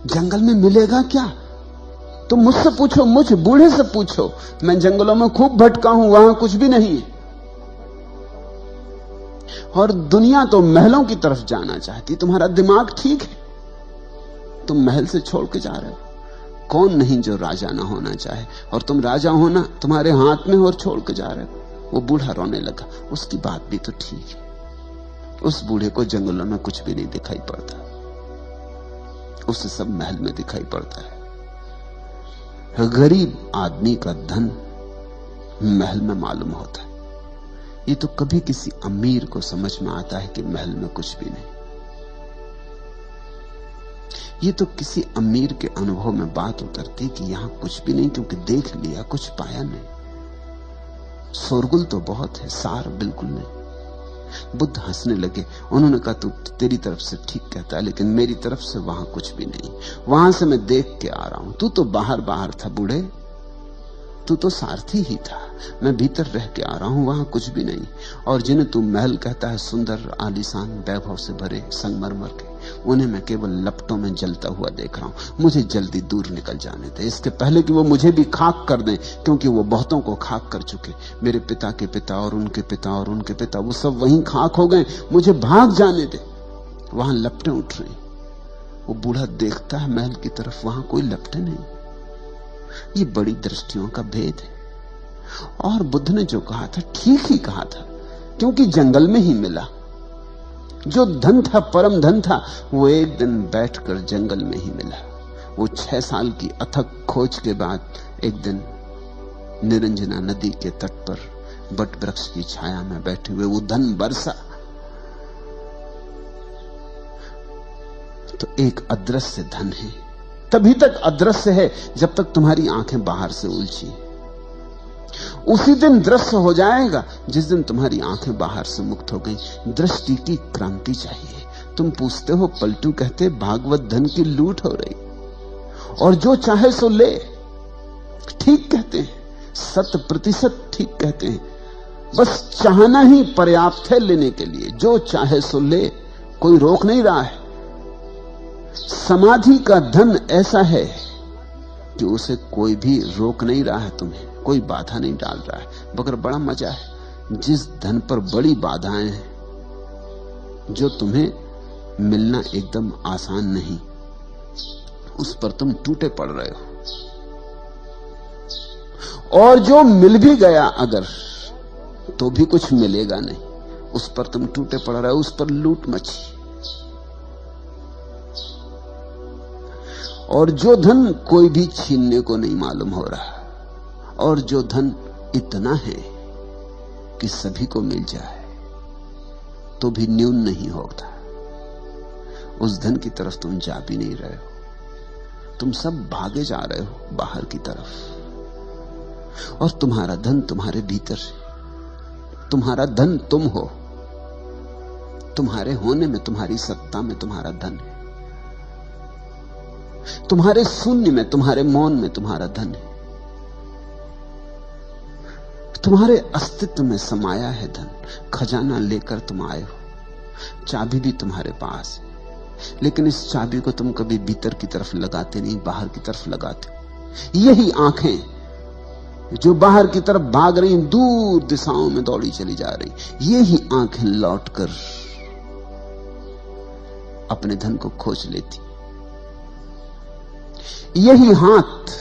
जंगल में मिलेगा क्या? तुम मुझसे पूछो, मुझ बूढ़े से पूछो, मैं जंगलों में खूब भटका हूं, वहां कुछ भी नहीं है। और दुनिया तो महलों की तरफ जाना चाहती। तुम्हारा दिमाग ठीक है, तुम महल से छोड़ के जा रहे हो। कौन नहीं जो राजा ना होना चाहे, और तुम राजा होना तुम्हारे हाथ में और छोड़ के जा रहे हो। वो बूढ़ा रोने लगा। उसकी बात भी तो ठीक है, उस बूढ़े को जंगलों में कुछ भी नहीं दिखाई पड़ता, उसे सब महल में दिखाई पड़ता है। गरीब आदमी का धन महल में मालूम होता है। ये तो कभी किसी अमीर को समझ में आता है कि महल में कुछ भी नहीं। ये तो किसी अमीर के अनुभव में बात उतरती कि यहां कुछ भी नहीं, क्योंकि देख लिया, कुछ पाया नहीं। शोरगुल तो बहुत है, सार बिल्कुल नहीं। बुद्ध हंसने लगे। उन्होंने कहा, तू तेरी तरफ से ठीक कहता है, लेकिन मेरी तरफ से वहां कुछ भी नहीं। वहां से मैं देख के आ रहा हूं। तू तो बाहर बाहर था बूढ़े, तू तो सारथी ही था। मैं भीतर रह के आ रहा हूं, वहां कुछ भी नहीं। और जिन्हें तू महल कहता है, सुंदर आलीशान वैभव से भरे संगमरमर के, उन्हें मैं केवल लपटों में जलता हुआ देख रहा हूं। मुझे जल्दी दूर निकल जाने दे, इसके पहले कि वो मुझे भी खाक कर दें, क्योंकि वो बहुतों को खाक कर चुके। मेरे पिता के पिता और उनके पिता और उनके पिता, वो सब वहीं खाक हो गए। मुझे भाग जाने दे। वहां लपटें उठ रही। वो बूढ़ा देखता है महल की तरफ, वहां कोई लपटें नहीं। ये बड़ी दृष्टियों का भेद है। और बुद्ध ने जो कहा था ठीक ही कहा था, क्योंकि जंगल में ही मिला। जो धन था, परम धन था, वो एक दिन बैठकर जंगल में ही मिला। वो 6 साल की अथक खोज के बाद एक दिन निरंजना नदी के तट पर बट वृक्ष की छाया में बैठे हुए वो धन बरसा। तो एक अदृश्य धन है, तभी तक अदृश्य है जब तक तुम्हारी आंखें बाहर से उलझी। उसी दिन दृश्य हो जाएगा जिस दिन तुम्हारी आंखें बाहर से मुक्त हो गई। दृष्टि की क्रांति चाहिए। तुम पूछते हो, पलटू कहते भागवत धन की लूट हो रही, और जो चाहे सो ले। ठीक कहते हैं, 100% ठीक कहते हैं। बस चाहना ही पर्याप्त है लेने के लिए। जो चाहे सो ले, कोई रोक नहीं रहा है। समाधि का धन ऐसा है कि उसे कोई भी रोक नहीं रहा है, तुम्हें कोई बाधा नहीं डाल रहा है। मगर बड़ा मजा है, जिस धन पर बड़ी बाधाएं हैं, जो तुम्हें मिलना एकदम आसान नहीं, उस पर तुम टूटे पड़ रहे हो। और जो मिल भी गया अगर, तो भी कुछ मिलेगा नहीं, उस पर तुम टूटे पड़ रहे हो, उस पर लूट मची। और जो धन कोई भी छीनने को नहीं मालूम हो रहा, और जो धन इतना है कि सभी को मिल जाए तो भी न्यून नहीं होता, उस धन की तरफ तुम जा भी नहीं रहे हो। तुम सब भागे जा रहे हो बाहर की तरफ। और तुम्हारा धन तुम्हारे भीतर है। तुम्हारा धन तुम हो। तुम्हारे होने में, तुम्हारी सत्ता में तुम्हारा धन है। तुम्हारे शून्य में, तुम्हारे मौन में तुम्हारा धन है। तुम्हारे अस्तित्व में समाया है धन। खजाना लेकर तुम आए हो, चाबी भी तुम्हारे पास है। लेकिन इस चाबी को तुम कभी भीतर की तरफ लगाते नहीं, बाहर की तरफ लगाते हो। यही आंखें जो बाहर की तरफ भाग रही, दूर दिशाओं में दौड़ी चली जा रही, यही आंखें लौटकर अपने धन को खोज लेती। यही हाथ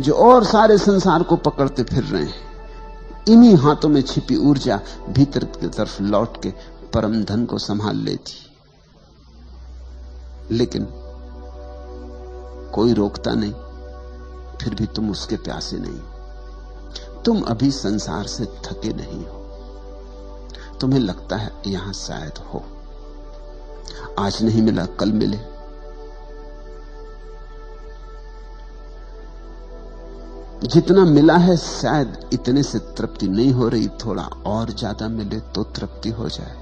जो और सारे संसार को पकड़ते फिर रहे हैं, इन्हीं हाथों में छिपी ऊर्जा भीतर की तरफ लौट के परम धन को संभाल लेती। लेकिन कोई रोकता नहीं, फिर भी तुम उसके प्यासे नहीं। तुम अभी संसार से थके नहीं हो। तुम्हें लगता है यहां शायद हो, आज नहीं मिला कल मिले। जितना मिला है शायद इतने से तृप्ति नहीं हो रही, थोड़ा और ज्यादा मिले तो तृप्ति हो जाए।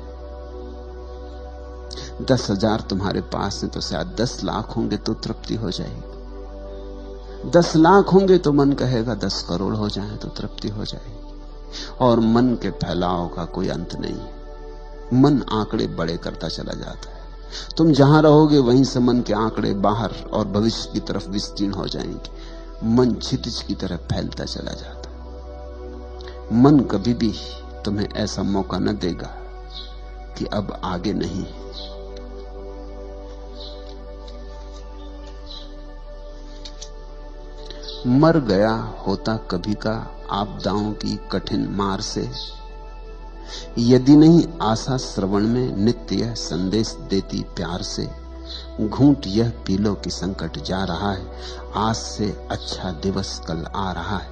10,000 तुम्हारे पास है तो शायद 10 लाख होंगे तो तृप्ति हो जाएगी। 10 लाख होंगे तो मन कहेगा 10 करोड़ हो जाए तो तृप्ति हो जाएगी। और मन के फैलाव का कोई अंत नहीं। मन आंकड़े बड़े करता चला जाता है। तुम जहां रहोगे वहीं से मन के आंकड़े बाहर और भविष्य की तरफ विस्तीर्ण हो जाएंगे। मन क्षितिज की तरह फैलता चला जाता। मन कभी भी तुम्हें ऐसा मौका न देगा कि अब आगे नहीं। मर गया होता कभी का आपदाओं की कठिन मार से, यदि नहीं आशा श्रवण में नित्य यह संदेश देती प्यार से। घूंट यह पी लो कि संकट जा रहा है, आज से अच्छा दिवस कल आ रहा है।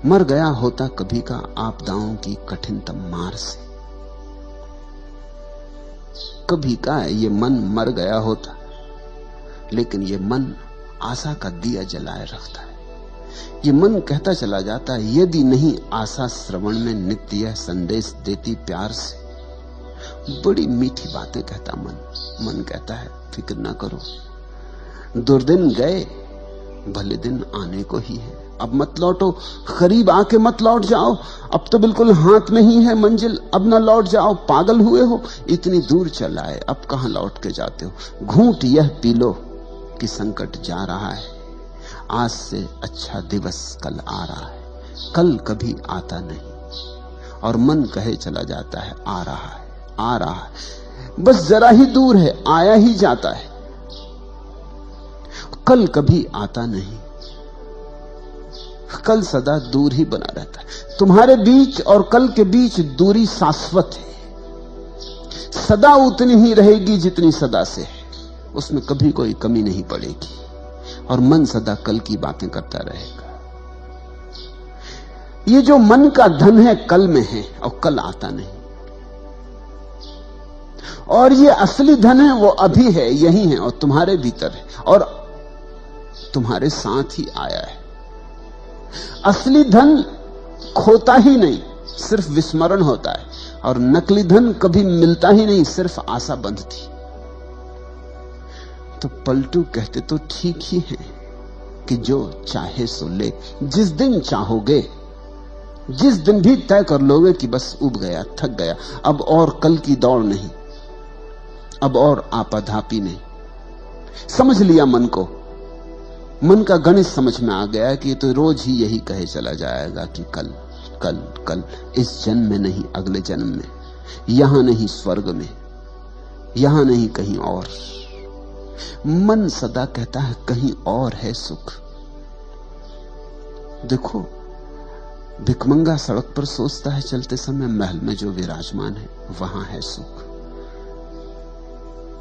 मर गया होता कभी का आपदाओं की कठिनतम मार से। कभी का ये मन मर गया होता, लेकिन ये मन आशा का दिया जलाए रखता है। ये मन कहता चला जाता है, यदि नहीं आशा श्रवण में नित्य यह संदेश देती प्यार से। बड़ी मीठी बातें कहता मन। मन कहता है फिक्र ना करो, दुर्दिन गए, भले दिन आने को ही है। अब मत लौटो, करीब आके मत लौट जाओ। अब तो बिल्कुल हाथ में ही है मंजिल, अब ना लौट जाओ। पागल हुए हो, इतनी दूर चल आए, अब कहां लौट के जाते हो। घूंट यह पी लो कि संकट जा रहा है, आज से अच्छा दिवस कल आ रहा है। कल कभी आता नहीं और मन कहे चला जाता है आ रहा है, आ रहा है, बस जरा ही दूर है, आया ही जाता है। कल कभी आता नहीं, कल सदा दूर ही बना रहता है। तुम्हारे बीच और कल के बीच दूरी शाश्वत है, सदा उतनी ही रहेगी जितनी सदा से है। उसमें कभी कोई कमी नहीं पड़ेगी और मन सदा कल की बातें करता रहेगा। ये जो मन का धन है कल में है और कल आता नहीं, और ये असली धन है वो अभी है, यही है और तुम्हारे भीतर है और तुम्हारे साथ ही आया है। असली धन खोता ही नहीं, सिर्फ विस्मरण होता है, और नकली धन कभी मिलता ही नहीं, सिर्फ आशा बंधती। तो पलटू कहते तो ठीक ही है कि जो चाहे सो ले। जिस दिन चाहोगे, जिस दिन भी तय कर लोगे कि बस उब गया, थक गया, अब और कल की दौड़ नहीं, अब और आपाधापी नहीं, समझ लिया मन को, मन का गणित समझ में आ गया कि तो रोज ही यही कहे चला जाएगा कि कल कल कल, इस जन्म में नहीं अगले जन्म में, यहां नहीं स्वर्ग में, यहां नहीं कहीं और। मन सदा कहता है कहीं और है सुख। देखो भिखमंगा सड़क पर सोचता है चलते समय, महल में जो विराजमान है वहां है सुख,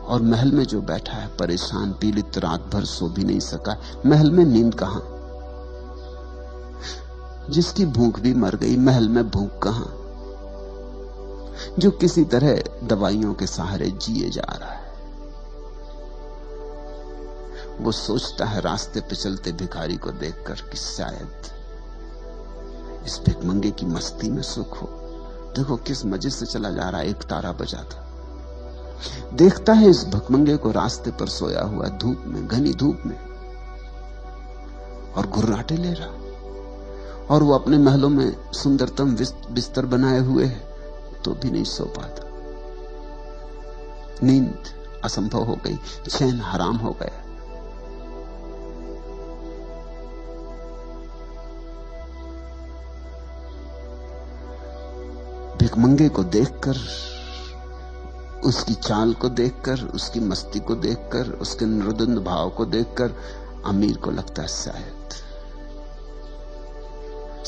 और महल में जो बैठा है परेशान पीड़ित, रात भर सो भी नहीं सका, महल में नींद कहां। जिसकी भूख भी मर गई, महल में भूख कहां। जो किसी तरह दवाइयों के सहारे जिए जा रहा है, वो सोचता है रास्ते पे चलते भिखारी को देखकर कि शायद इस भिखमंगे की मस्ती में सुख हो। देखो किस मजे से चला जा रहा है, एक तारा बजाता। देखता है इस भिखमंगे को रास्ते पर सोया हुआ, धूप में, घनी धूप में, और घुर्राटे ले रहा, और वो अपने महलों में सुंदरतम बिस्तर बनाए हुए है तो भी नहीं सो पाता। नींद असंभव हो गई, चैन हराम हो गया। भिखमंगे को देखकर, उसकी चाल को देखकर, उसकी मस्ती को देखकर, उसके निर्द्वंद भाव को देखकर अमीर को लगता है शायद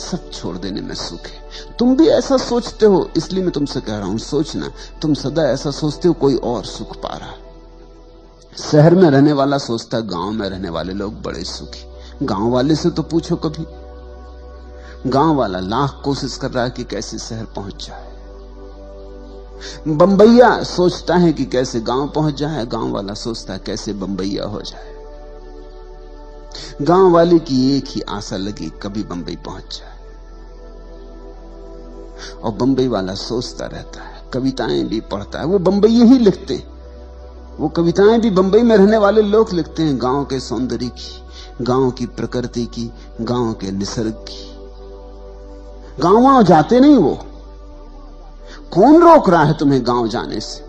सब छोड़ देने में सुख है। तुम भी ऐसा सोचते हो, इसलिए मैं तुमसे कह रहा हूं सोचना। तुम सदा ऐसा सोचते हो कोई और सुख पा रहा है। शहर में रहने वाला सोचता है गांव में रहने वाले लोग बड़े सुखी। गांव वाले से तो पूछो कभी। गांव वाला लाख कोशिश कर रहा है कि कैसे शहर पहुंच जाए। बंबईया सोचता है कि कैसे गांव पहुंच जाए, गांव वाला सोचता है कैसे बंबईया हो जाए। गांव वाले की एक ही आशा लगी, कभी बंबई पहुंच जाए। और बंबई वाला सोचता रहता है, कविताएं भी पढ़ता है। वो बंबई ही लिखते, वो कविताएं भी बंबई में रहने वाले लोग लिखते हैं, गांव के सौंदर्य की, गांव की प्रकृति की, गांव के निसर्ग की। गांव जाते नहीं वो। कौन रोक रहा है तुम्हें गांव जाने से?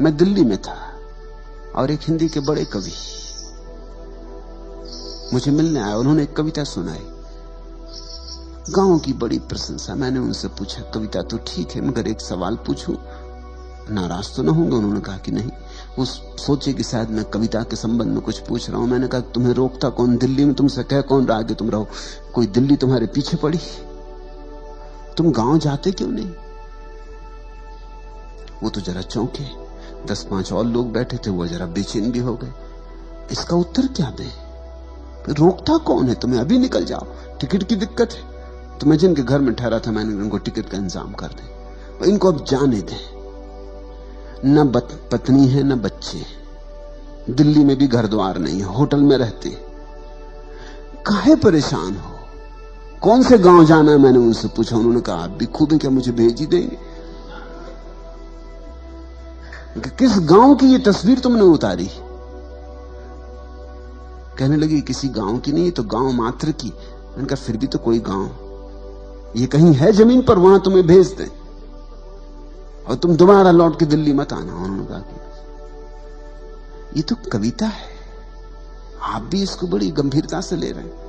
मैं दिल्ली में था और एक हिंदी के बड़े कवि मुझे मिलने आए। उन्होंने एक कविता सुनाई, गांव की बड़ी प्रशंसा। मैंने उनसे पूछा कविता तो ठीक है, मगर एक सवाल पूछूं, नाराज तो ना होंगे? उन्होंने कहा कि नहीं। वो सोचे कि शायद मैं कविता के संबंध में कुछ पूछ रहा हूं। मैंने कहा तुम्हें रोकता कौन? दिल्ली में तुमसे कह कौन रहा कि तुम रहो? कोई दिल्ली तुम्हारे पीछे पड़ी? तुम गांव जाते क्यों नहीं? वो तो जरा चौंके। 10-5 और लोग बैठे थे, वो जरा बेचैन भी हो गए। इसका उत्तर क्या दें? रोकता कौन है तुम्हें? अभी निकल जाओ, टिकट की दिक्कत है। तो मैं जिनके घर में ठहरा था, मैंने उनको टिकट का इंतजाम कर दे, इनको अब जाने दें। न पत्नी है न बच्चे, दिल्ली में भी घर द्वार नहीं है, होटल में रहते, काहे परेशान हो? कौन से गांव जाना है? मैंने उनसे पूछा। उन्होंने कहा आप भी खूब है, क्या मुझे भेज ही देंगे? किस गांव की ये तस्वीर तुमने उतारी? कहने लगी किसी गांव की नहीं, तो गांव मात्र की। मैंने कहा फिर भी तो कोई गांव ये कहीं है जमीन पर, वहां तुम्हें भेज दें और तुम दोबारा लौट के दिल्ली मत आना। उन्होंने कहा कि ये तो कविता है, आप भी इसको बड़ी गंभीरता से ले रहे हैं।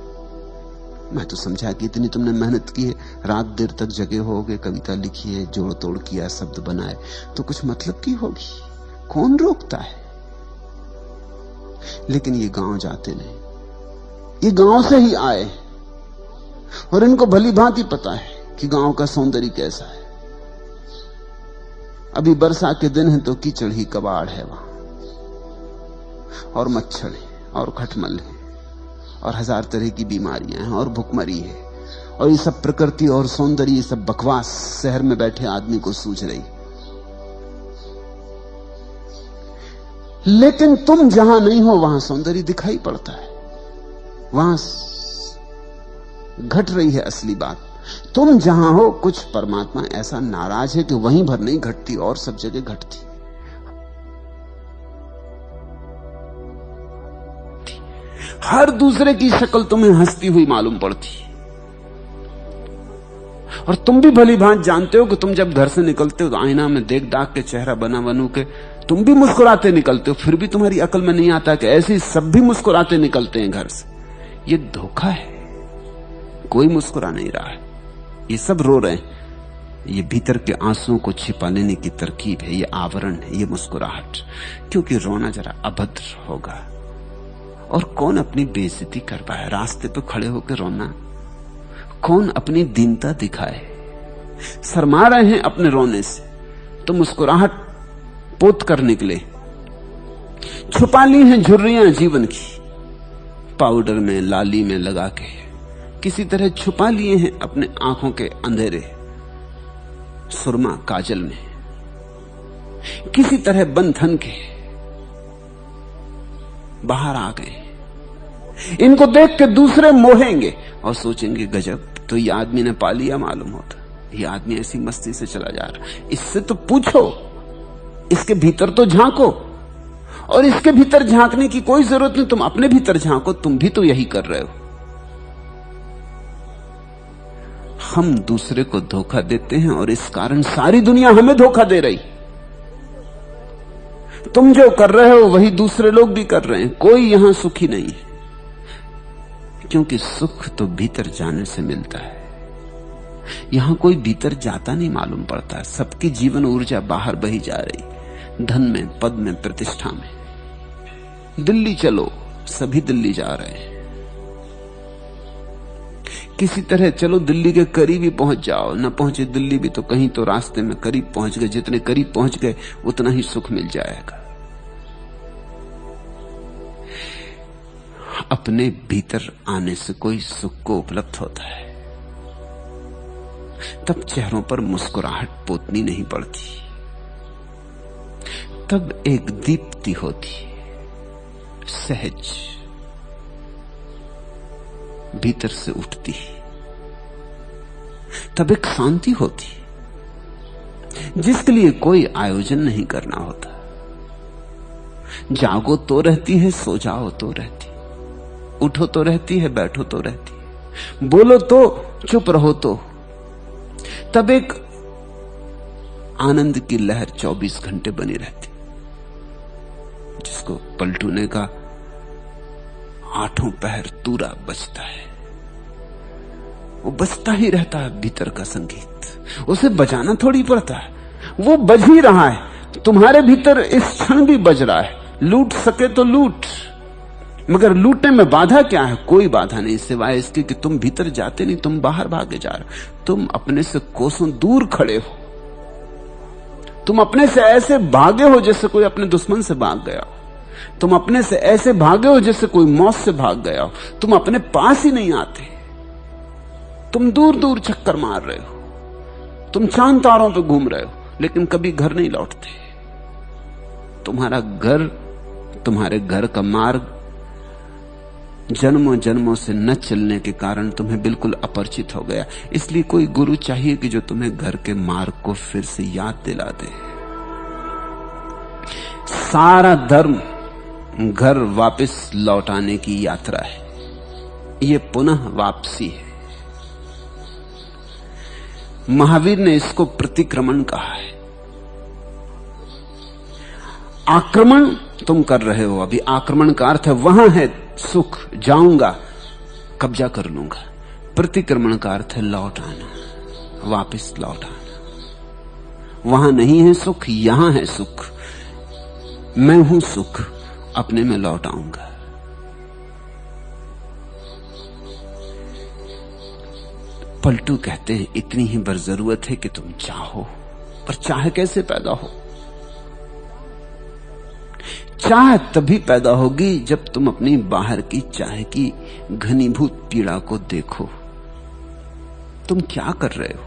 मैं तो समझा कि इतनी तुमने मेहनत की है, रात देर तक जगे होगे, कविता लिखी है, जोड़ तोड़ किया, शब्द बनाए, तो कुछ मतलब की होगी। कौन रोकता है? लेकिन ये गांव जाते नहीं, ये गांव से ही आए और इनको भली भांति पता है कि गांव का सौंदर्य कैसा है। अभी वर्षा के दिन है तो कीचड़ ही कबाड़ है वहां, और मच्छर है और खटमल है और 1000 तरह की बीमारियां हैं और भुखमरी है, और ये सब प्रकृति और सौंदर्य, ये सब बकवास शहर में बैठे आदमी को सूझ रही। लेकिन तुम जहां नहीं हो वहां सौंदर्य दिखाई पड़ता है, वहां घट रही है असली बात। तुम जहां हो, कुछ परमात्मा ऐसा नाराज है कि वहीं भर नहीं घटती और सब जगह घटती। हर दूसरे की शक्ल तुम्हें हंसती हुई मालूम पड़ती, और तुम भी भली भांति जानते हो कि तुम जब घर से निकलते हो तो आईना में देख दाख के चेहरा बना बनू के तुम भी मुस्कुराते निकलते हो। फिर भी तुम्हारी अकल में नहीं आता कि ऐसे सब भी मुस्कुराते निकलते हैं घर से। ये धोखा है, कोई मुस्कुरा नहीं रहा है, ये सब रो रहे हैं। ये भीतर के आंसुओं को छिपा लेने की तरकीब है, ये आवरण है, ये मुस्कुराहट। क्योंकि रोना जरा अभद्र होगा, और कौन अपनी बेइज्जती कर पाए? रास्ते पे खड़े होकर रोना, कौन अपनी दीनता दिखाए? शर्मा रहे हैं अपने रोने से, तो मुस्कुराहट पोत कर निकले। छुपा ली हैं झुर्रियां जीवन की, पाउडर में, लाली में लगा के किसी तरह छुपा लिए हैं अपने आंखों के अंधेरे, सुरमा काजल में किसी तरह बंधन के बाहर आ गए। इनको देख के दूसरे मोहेंगे और सोचेंगे गजब, तो ये आदमी ने पा लिया मालूम होता, ये आदमी ऐसी मस्ती से चला जा रहा। इससे तो पूछो, इसके भीतर तो झांको, और इसके भीतर झांकने की कोई जरूरत नहीं, तुम अपने भीतर झांको, तुम भी तो यही कर रहे हो। हम दूसरे को धोखा देते हैं और इस कारण सारी दुनिया हमें धोखा दे रही। तुम जो कर रहे हो वही दूसरे लोग भी कर रहे हैं। कोई यहां सुखी नहीं है, क्योंकि सुख तो भीतर जाने से मिलता है। यहां कोई भीतर जाता नहीं मालूम पड़ता। सबकी जीवन ऊर्जा बाहर बही जा रही, धन में, पद में, प्रतिष्ठा में। दिल्ली चलो, सभी दिल्ली जा रहे हैं। किसी तरह चलो दिल्ली के करीब ही पहुंच जाओ, न पहुंचे दिल्ली भी तो कहीं तो रास्ते में करीब पहुंच गए। जितने करीब पहुंच गए उतना ही सुख मिल जाएगा। अपने भीतर आने से कोई सुख को उपलब्ध होता है, तब चेहरों पर मुस्कुराहट पोतनी नहीं पड़ती, तब एक दीप्ति होती, सहज भीतर से उठती, तब एक शांति होती जिसके लिए कोई आयोजन नहीं करना होता। जागो तो रहती है, सो जाओ तो रहती, उठो तो रहती है, बैठो तो रहती है, बोलो तो, चुप रहो तो, तब एक आनंद की लहर 24 घंटे बनी रहती, जिसको पलटू ने का 8 पहर तूरा बजता है। वो बजता ही रहता है भीतर का संगीत, उसे बजाना थोड़ी पड़ता है, वो बज ही रहा है। तुम्हारे भीतर इस क्षण भी बज रहा है। लूट सके तो लूट, मगर लूटने में बाधा क्या है? कोई बाधा नहीं, सिवाय इसके कि तुम भीतर जाते नहीं, तुम बाहर भागे जा रहे हो। तुम अपने से कोसों दूर खड़े हो। तुम अपने से ऐसे भागे हो जैसे कोई अपने दुश्मन से भाग गया हो। तुम अपने से ऐसे भागे हो जैसे कोई मौत से भाग गया हो। तुम अपने पास ही नहीं आते, तुम दूर दूर चक्कर मार रहे हो, तुम चांद तारों पे घूम रहे हो, लेकिन कभी घर नहीं लौटते। तुम्हारा घर, तुम्हारे घर का मार्ग जन्मों जन्मों से न चलने के कारण तुम्हें बिल्कुल अपरिचित हो गया। इसलिए कोई गुरु चाहिए कि जो तुम्हें घर के मार्ग को फिर से याद दिला दे। सारा धर्म घर वापस लौटाने की यात्रा है, ये पुनः वापसी है। महावीर ने इसको प्रतिक्रमण कहा है। आक्रमण तुम कर रहे हो अभी, आक्रमण का अर्थ है वहां है सुख, जाऊंगा, कब्जा कर लूंगा। प्रतिक्रमण का अर्थ है लौट आना, वापस लौट आना। वहां नहीं है सुख, यहां है सुख। मैं हूं सुख, अपने में लौट आऊंगा। पलटू कहते हैं इतनी ही बर जरूरत है कि तुम चाहो। पर चाह कैसे पैदा हो? चाह तभी पैदा होगी जब तुम अपनी बाहर की चाह की घनीभूत पीड़ा को देखो। तुम क्या कर रहे हो?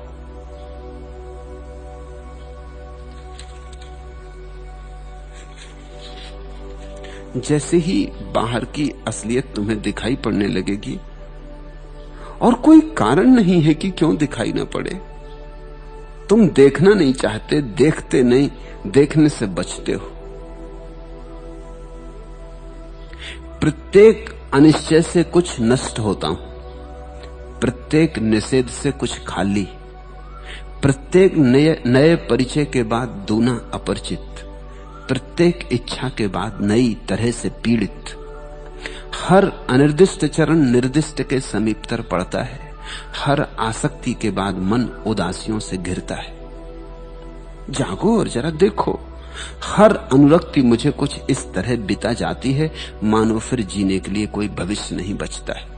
जैसे ही बाहर की असलियत तुम्हें दिखाई पड़ने लगेगी, और कोई कारण नहीं है कि क्यों दिखाई ना पड़े, तुम देखना नहीं चाहते, देखते नहीं, देखने से बचते हो। प्रत्येक अनिश्चय से कुछ नष्ट होता हूं, प्रत्येक निषेध से कुछ खाली, प्रत्येक नए परिचय के बाद दूना अपरिचित, प्रत्येक इच्छा के बाद नई तरह से पीड़ित। हर अनिर्दिष्ट चरण निर्दिष्ट के समीपतर पड़ता है। हर आसक्ति के बाद मन उदासियों से घिरता है। जागो और जरा देखो, हर अनुरक्ति मुझे कुछ इस तरह बिता जाती है मानो फिर जीने के लिए कोई भविष्य नहीं बचता है।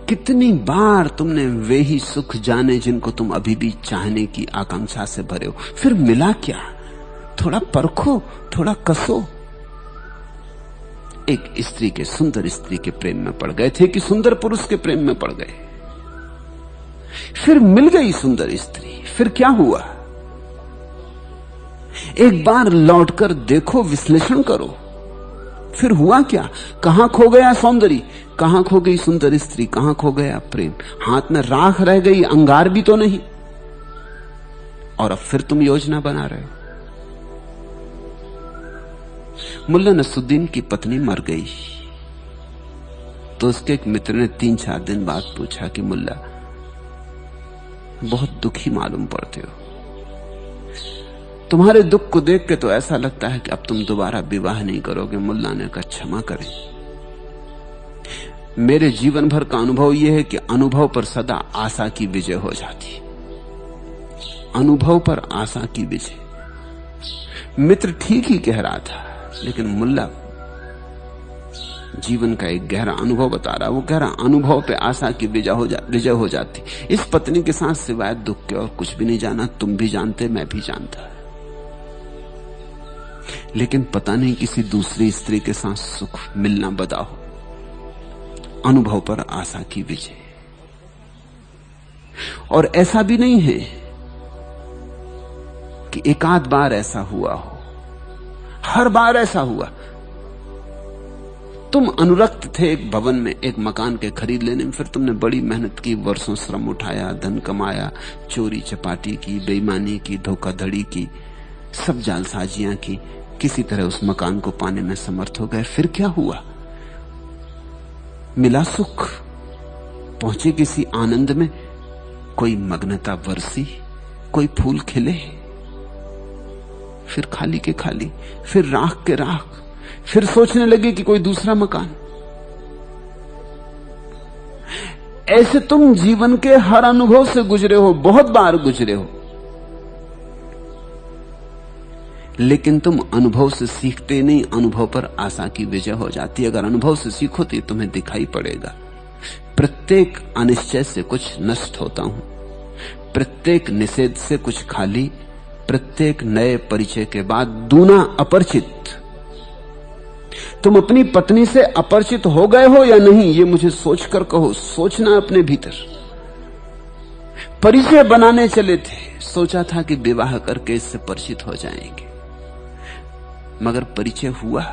कितनी बार तुमने वे ही सुख जाने जिनको तुम अभी भी चाहने की आकांक्षा से भरे हो, फिर मिला क्या? थोड़ा परखो, थोड़ा कसो। एक स्त्री के, सुंदर स्त्री के प्रेम में पड़ गए थे कि सुंदर पुरुष के प्रेम में पड़ गए। फिर मिल गई सुंदर स्त्री, फिर क्या हुआ? एक बार लौटकर देखो, विश्लेषण करो, फिर हुआ क्या? कहां खो गया सौंदर्य, कहां खो गई सुंदर स्त्री, कहां खो गया प्रेम? हाथ में राख रह गई, अंगार भी तो नहीं। और अब फिर तुम योजना बना रहे हो। मुल्ला नसरुद्दीन की पत्नी मर गई तो उसके एक मित्र ने 3-4 दिन बाद पूछा कि मुल्ला, बहुत दुखी मालूम पड़ते हो। तुम्हारे दुख को देख के तो ऐसा लगता है कि अब तुम दोबारा विवाह नहीं करोगे। मुल्ला ने कहा क्षमा करें, मेरे जीवन भर का अनुभव यह है कि अनुभव पर सदा आशा की विजय हो जाती। अनुभव पर आशा की विजय। मित्र ठीक ही कह रहा था, लेकिन मुल्ला जीवन का एक गहरा अनुभव बता रहा। वो कह रहा अनुभव पे आशा की विजय हो जाती। इस पत्नी के साथ सिवाय दुख के और कुछ भी नहीं जाना। तुम भी जानते, मैं भी जानता, लेकिन पता नहीं किसी दूसरी स्त्री के साथ सुख मिलना बदा हो। अनुभव पर आशा की विजय। और ऐसा भी नहीं है कि एक आध बार ऐसा हुआ हो, हर बार ऐसा हुआ। तुम अनुरक्त थे एक भवन में, एक मकान के खरीद लेने में, फिर तुमने बड़ी मेहनत की, वर्षों श्रम उठाया, धन कमाया, चोरी चपाटी की, बेईमानी की, धोखाधड़ी की, सब जालसाजियां की, किसी तरह उस मकान को पाने में समर्थ हो गए। फिर क्या हुआ? मिला सुख, पहुंचे किसी आनंद में, कोई मग्नता बरसी, कोई फूल खिले, फिर खाली के खाली, फिर राख के राख, फिर सोचने लगे कि कोई दूसरा मकान। ऐसे तुम जीवन के हर अनुभव से गुजरे हो, बहुत बार गुजरे हो, लेकिन तुम अनुभव से सीखते नहीं। अनुभव पर आशा की विजय हो जाती। अगर अनुभव से सीखो तो तुम्हें दिखाई पड़ेगा, प्रत्येक अनिश्चय से कुछ नष्ट होता हूं, प्रत्येक निषेध से कुछ खाली, प्रत्येक नए परिचय के बाद दूना अपरिचित। तुम अपनी पत्नी से अपरिचित हो गए हो या नहीं, ये मुझे सोचकर कहो। सोचना अपने भीतर। परिचय बनाने चले थे, सोचा था कि विवाह करके इससे परिचित हो जाएंगे, मगर परिचय हुआ।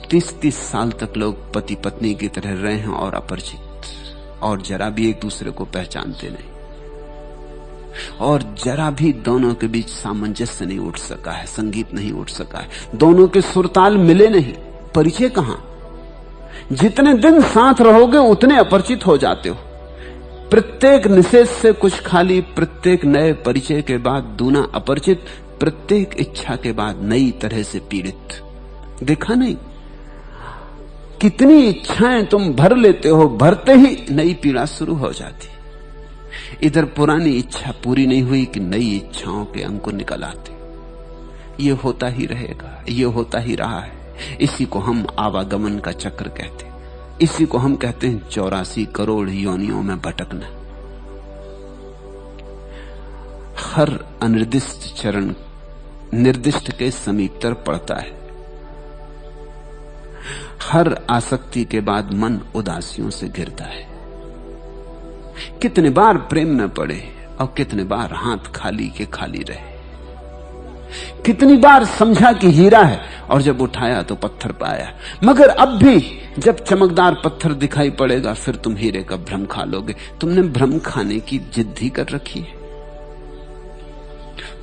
30-30 साल तक लोग पति पत्नी की तरह रहे हैं और अपरिचित, और जरा भी एक दूसरे को पहचानते नहीं, और जरा भी दोनों के बीच सामंजस्य नहीं उठ सका है, संगीत नहीं उठ सका है, दोनों के सुरताल मिले नहीं। परिचय कहां? जितने दिन साथ रहोगे उतने अपरिचित हो जाते हो। प्रत्येक निषेध से कुछ खाली, प्रत्येक नए परिचय के बाद दूना अपरिचित, प्रत्येक इच्छा के बाद नई तरह से पीड़ित। देखा नहीं कितनी इच्छाएं तुम भर लेते हो, भरते ही नई पीड़ा शुरू हो जाती। इधर पुरानी इच्छा पूरी नहीं हुई कि नई इच्छाओं के अंकुर निकल आते। ये होता ही रहेगा, ये होता ही रहा है। इसी को हम आवागमन का चक्र कहते हैं। इसी को हम कहते हैं 84 करोड़ योनियों में भटकना। हर अनिर्दिष्ट चरण निर्दिष्ट के समीपतर पड़ता है। हर आसक्ति के बाद मन उदासियों से घिरता है। कितने बार प्रेम में पड़े और कितने बार हाथ खाली के खाली रहे। कितनी बार समझा कि हीरा है और जब उठाया तो पत्थर पाया। मगर अब भी जब चमकदार पत्थर दिखाई पड़ेगा फिर तुम हीरे का भ्रम खा लोगे। तुमने भ्रम खाने की जिद ही कर रखी है,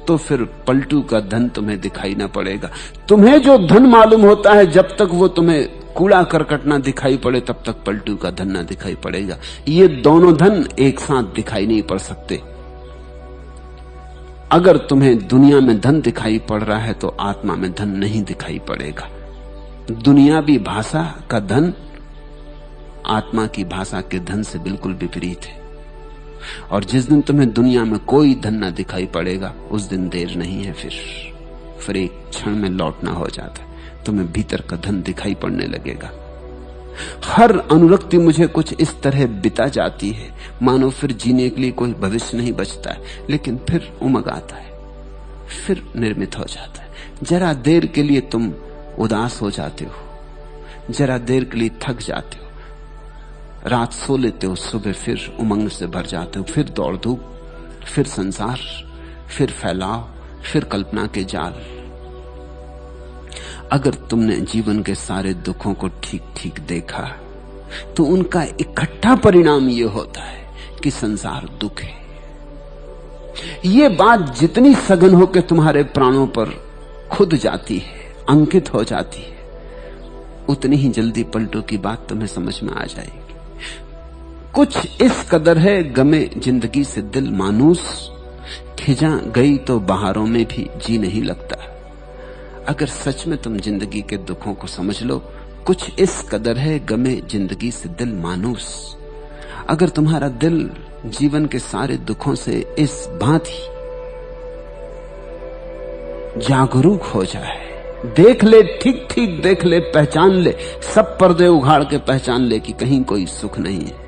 तो फिर पलटू का धन तुम्हें दिखाई ना पड़ेगा। तुम्हें जो धन मालूम होता है, जब तक वो तुम्हें कूड़ा करकट ना दिखाई पड़े तब तक पलटू का धन ना दिखाई पड़ेगा। ये दोनों धन एक साथ दिखाई नहीं पड़ सकते। अगर तुम्हें दुनिया में धन दिखाई पड़ रहा है तो आत्मा में धन नहीं दिखाई पड़ेगा। दुनियावी भाषा का धन आत्मा की भाषा के धन से बिल्कुल विपरीत है। और जिस दिन तुम्हें दुनिया में कोई धन ना दिखाई पड़ेगा उस दिन देर नहीं है, फिर एक क्षण में लौटना हो जाता है। तुम्हें भीतर का धन दिखाई पड़ने लगेगा। हर अनुरक्ति मुझे कुछ इस तरह बिता जाती है मानो फिर जीने के लिए कोई भविष्य नहीं बचता है, लेकिन फिर उमग आता है, फिर निर्मित हो जाता है। जरा देर के लिए तुम उदास हो जाते हो, जरा देर के लिए थक जाते हो, रात सो लेते हो, सुबह फिर उमंग से भर जाते हो, फिर दौड़ धूप, फिर संसार, फिर फैलाव, फिर कल्पना के जाल। अगर तुमने जीवन के सारे दुखों को ठीक ठीक देखा तो उनका इकट्ठा परिणाम यह होता है कि संसार दुख है। यह बात जितनी सघन होकर तुम्हारे प्राणों पर खुद जाती है, अंकित हो जाती है, उतनी ही जल्दी पलटू की बात तुम्हें समझ में आ जाएगी। कुछ इस कदर है गमे जिंदगी से दिल मानूस, खिजा गई तो बहारों में भी जी नहीं लगता। अगर सच में तुम जिंदगी के दुखों को समझ लो, कुछ इस कदर है गमे जिंदगी से दिल मानूस। अगर तुम्हारा दिल जीवन के सारे दुखों से इस भांति जागरूक हो जाए, देख ले, ठीक ठीक देख ले, पहचान ले, सब पर्दे उघाड़ के पहचान ले कि कहीं कोई सुख नहीं है।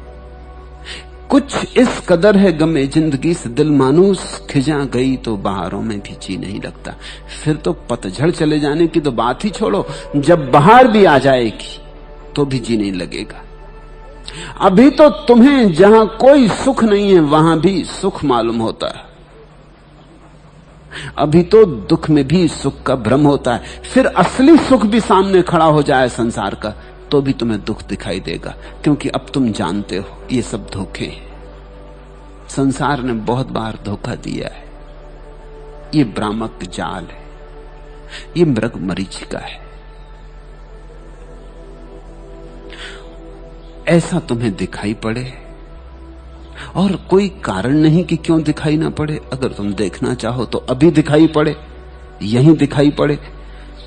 कुछ इस कदर है गमे जिंदगी से दिल मानूस, खिजा गई तो बहारों में भी जी नहीं लगता। फिर तो पतझड़ चले जाने की तो बात ही छोड़ो, जब बहार भी आ जाएगी तो भी जी नहीं लगेगा। अभी तो तुम्हें जहां कोई सुख नहीं है वहां भी सुख मालूम होता है। अभी तो दुख में भी सुख का भ्रम होता है। फिर असली सुख भी सामने खड़ा हो जाए संसार का तो भी तुम्हें दुख दिखाई देगा, क्योंकि अब तुम जानते हो ये सब धोखे हैं। संसार ने बहुत बार धोखा दिया है। ये भ्रामक जाल है, ये मृग मरीचिका है। ऐसा तुम्हें दिखाई पड़े और कोई कारण नहीं कि क्यों दिखाई ना पड़े। अगर तुम देखना चाहो तो अभी दिखाई पड़े, यहीं दिखाई पड़े।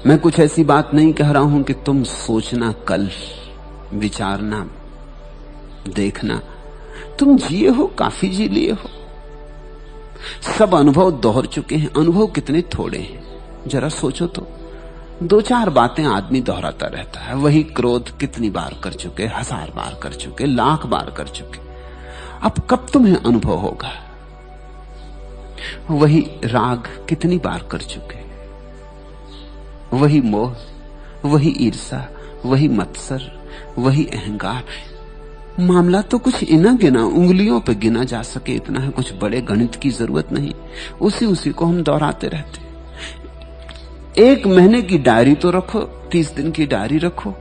मैं कुछ ऐसी बात नहीं कह रहा हूं कि तुम सोचना कल, विचारना, देखना। तुम जिए हो, काफी जी लिए हो, सब अनुभव दोहर चुके हैं। अनुभव कितने थोड़े हैं, जरा सोचो तो। दो चार बातें आदमी दोहराता रहता है। वही क्रोध कितनी बार कर चुके, 1000 बार कर चुके, 1,00,000 बार कर चुके। अब कब तुम्हें अनुभव होगा? वही राग कितनी बार कर चुके, वही मोह, वही ईर्षा, वही मत्सर, वही अहंकार। मामला तो कुछ इना गिना, उंगलियों पे गिना जा सके इतना है। कुछ बड़े गणित की जरूरत नहीं, उसी को हम दोहराते रहते। 1 महीने की डायरी तो रखो, 30 दिन की डायरी रखो,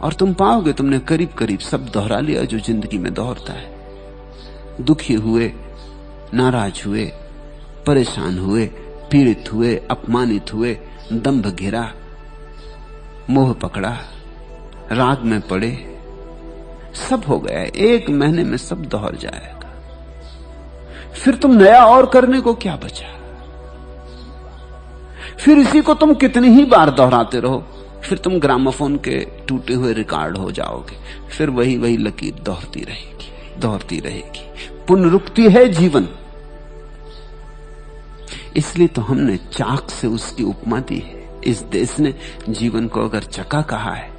और तुम पाओगे तुमने करीब करीब सब दोहरा लिया जो जिंदगी में दोहरता है। दुखी हुए, नाराज हुए, परेशान हुए, पीड़ित हुए, अपमानित हुए, दंभ घिरा, मोह पकड़ा, राग में पड़े, सब हो गया। 1 महीने में सब दोहर जाएगा। फिर तुम नया और करने को क्या बचा? फिर इसी को तुम कितनी ही बार दोहराते रहो। फिर तुम ग्रामोफोन के टूटे हुए रिकॉर्ड हो जाओगे। फिर वही लकीर दोहरती रहेगी, दोहरती रहेगी। पुनरुक्ति है जीवन। इसलिए तो हमने चाक से उसकी उपमा दी है। इस देश ने जीवन को अगर चक्का कहा है,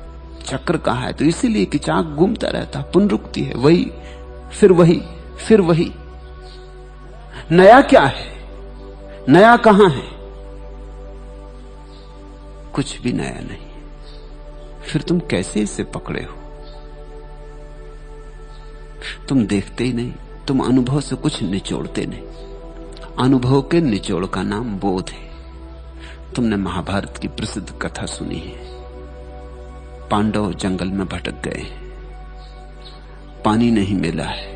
चक्र कहा है, तो इसीलिए कि चाक घूमता रहता। पुनरुक्ति है, वही, फिर वही, फिर वही। नया क्या है? नया कहां है? कुछ भी नया नहीं। फिर तुम कैसे इसे पकड़े हो? तुम देखते ही नहीं, तुम अनुभव से कुछ निचोड़ते नहीं। अनुभव के निचोड़ का नाम बोध है। तुमने महाभारत की प्रसिद्ध कथा सुनी है। पांडव जंगल में भटक गए, पानी नहीं मिला है,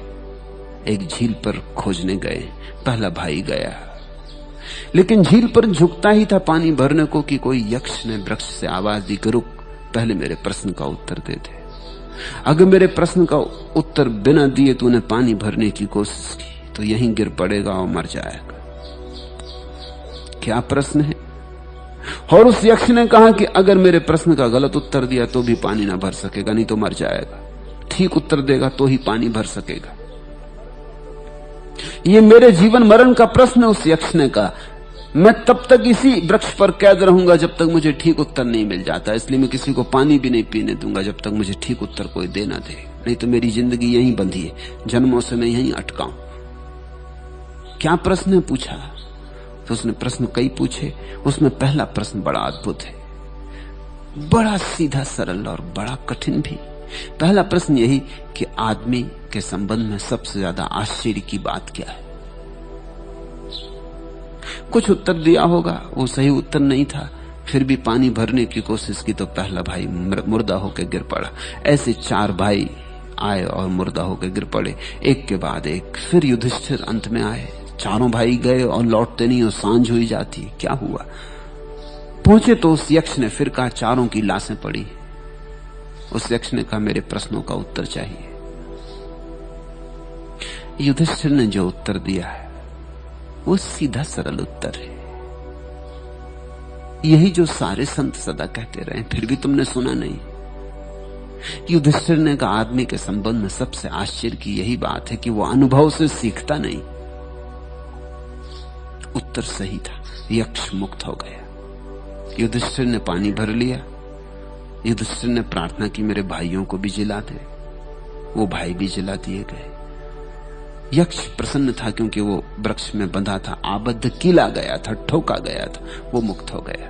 एक झील पर खोजने गए। पहला भाई गया, लेकिन झील पर झुकता ही था पानी भरने को कि कोई यक्ष ने वृक्ष से आवाज दी कि रुक, पहले मेरे प्रश्न का उत्तर दे दे। अगर मेरे प्रश्न का उत्तर बिना दिए तूने पानी भरने की कोशिश की तो यहीं गिर पड़ेगा और मर जाएगा। क्या प्रश्न है? और उस यक्ष ने कहा कि अगर मेरे प्रश्न का गलत उत्तर दिया तो भी पानी ना भर सकेगा, नहीं तो मर जाएगा। ठीक उत्तर देगा तो ही पानी भर सकेगा। ये मेरे जीवन मरण का प्रश्न है, उस यक्ष ने कहा। मैं तब तक इसी वृक्ष पर कैद रहूंगा जब तक मुझे ठीक उत्तर नहीं मिल जाता। इसलिए मैं किसी को पानी भी नहीं पीने दूंगा जब तक मुझे ठीक उत्तर कोई दे ना दे। नहीं तो मेरी जिंदगी यहीं बंधी है, जन्मों से मैं यहीं अटका हूं। क्या प्रश्न है पूछा? तो उसने प्रश्न कई पूछे। उसमें पहला प्रश्न बड़ा अद्भुत है, बड़ा सीधा सरल और बड़ा कठिन भी। पहला प्रश्न यही कि आदमी के संबंध में सबसे ज्यादा आश्चर्य की बात क्या है? कुछ उत्तर दिया होगा, वो सही उत्तर नहीं था। फिर भी पानी भरने की कोशिश की तो पहला भाई मुर्दा होकर गिर पड़ा। ऐसे 4 भाई आए और मुर्दा होकर गिर पड़े, एक के बाद एक। फिर युधिष्ठिर अंत में आए। चारों भाई गए और लौटते नहीं, और सांझ हुई जाती। क्या हुआ? पहुंचे तो उस यक्ष ने फिर कहा चारों की लाशें पड़ी। उस यक्ष ने कहा मेरे प्रश्नों का उत्तर चाहिए। युधिष्ठिर ने जो उत्तर दिया है वो सीधा सरल उत्तर है। यही जो सारे संत सदा कहते रहे, फिर भी तुमने सुना नहीं। युधिष्ठिर ने कहा, आदमी के संबंध में सबसे आश्चर्य की यही बात है कि वो अनुभव से सीखता नहीं। उत्तर सही था, यक्ष मुक्त हो गया। युधिष्ठिर ने पानी भर लिया। युधिष्ठिर ने प्रार्थना की, मेरे भाइयों को भी जिला दे। वो भाई भी जिला दिए गए। यक्ष प्रसन्न था क्योंकि वो वृक्ष में बंधा था, आबद्ध कीला गया था, ठोका गया था, वो मुक्त हो गया।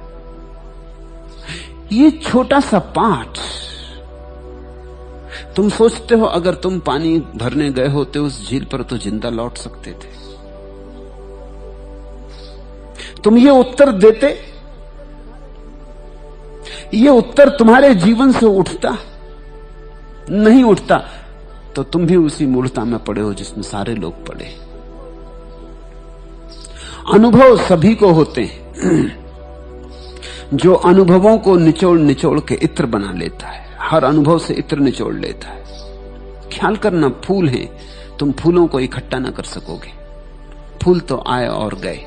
ये छोटा सा पाठ, तुम सोचते हो अगर तुम पानी भरने गए होते उस झील पर तो जिंदा लौट सकते थे। तुम ये उत्तर देते, ये उत्तर तुम्हारे जीवन से उठता नहीं उठता तो तुम भी उसी मूर्खता में पड़े हो जिसमें सारे लोग पड़े। अनुभव सभी को होते हैं। जो अनुभवों को निचोड़ निचोड़ के इत्र बना लेता है, हर अनुभव से इत्र निचोड़ लेता है। ख्याल करना, फूल हैं, तुम फूलों को इकट्ठा ना कर सकोगे। फूल तो आए और गए,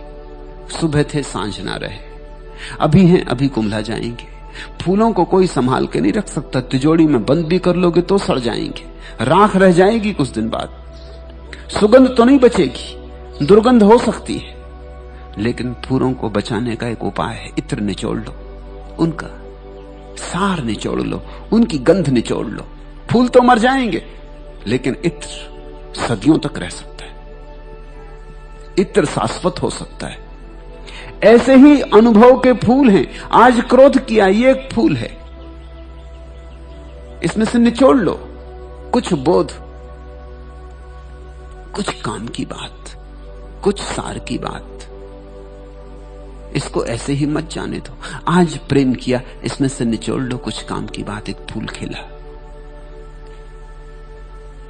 सुबह थे सांझ ना रहे, अभी हैं अभी कुम्हला जाएंगे। फूलों को कोई संभाल के नहीं रख सकता। तिजोरी में बंद भी कर लोगे तो सड़ जाएंगे, राख रह जाएगी कुछ दिन बाद, सुगंध तो नहीं बचेगी, दुर्गंध हो सकती है। लेकिन फूलों को बचाने का एक उपाय है, इत्र निचोड़ लो, उनका सार निचोड़ लो, उनकी गंध निचोड़ लो। फूल तो मर जाएंगे लेकिन इत्र सदियों तक रह सकता है, इत्र शाश्वत हो सकता है। ऐसे ही अनुभव के फूल हैं। आज क्रोध किया, ये एक फूल है, इसमें से निचोड़ लो कुछ बोध, कुछ काम की बात, कुछ सार की बात। इसको ऐसे ही मत जाने दो। आज प्रेम किया, इसमें से निचोड़ लो कुछ काम की बात, एक फूल खिला।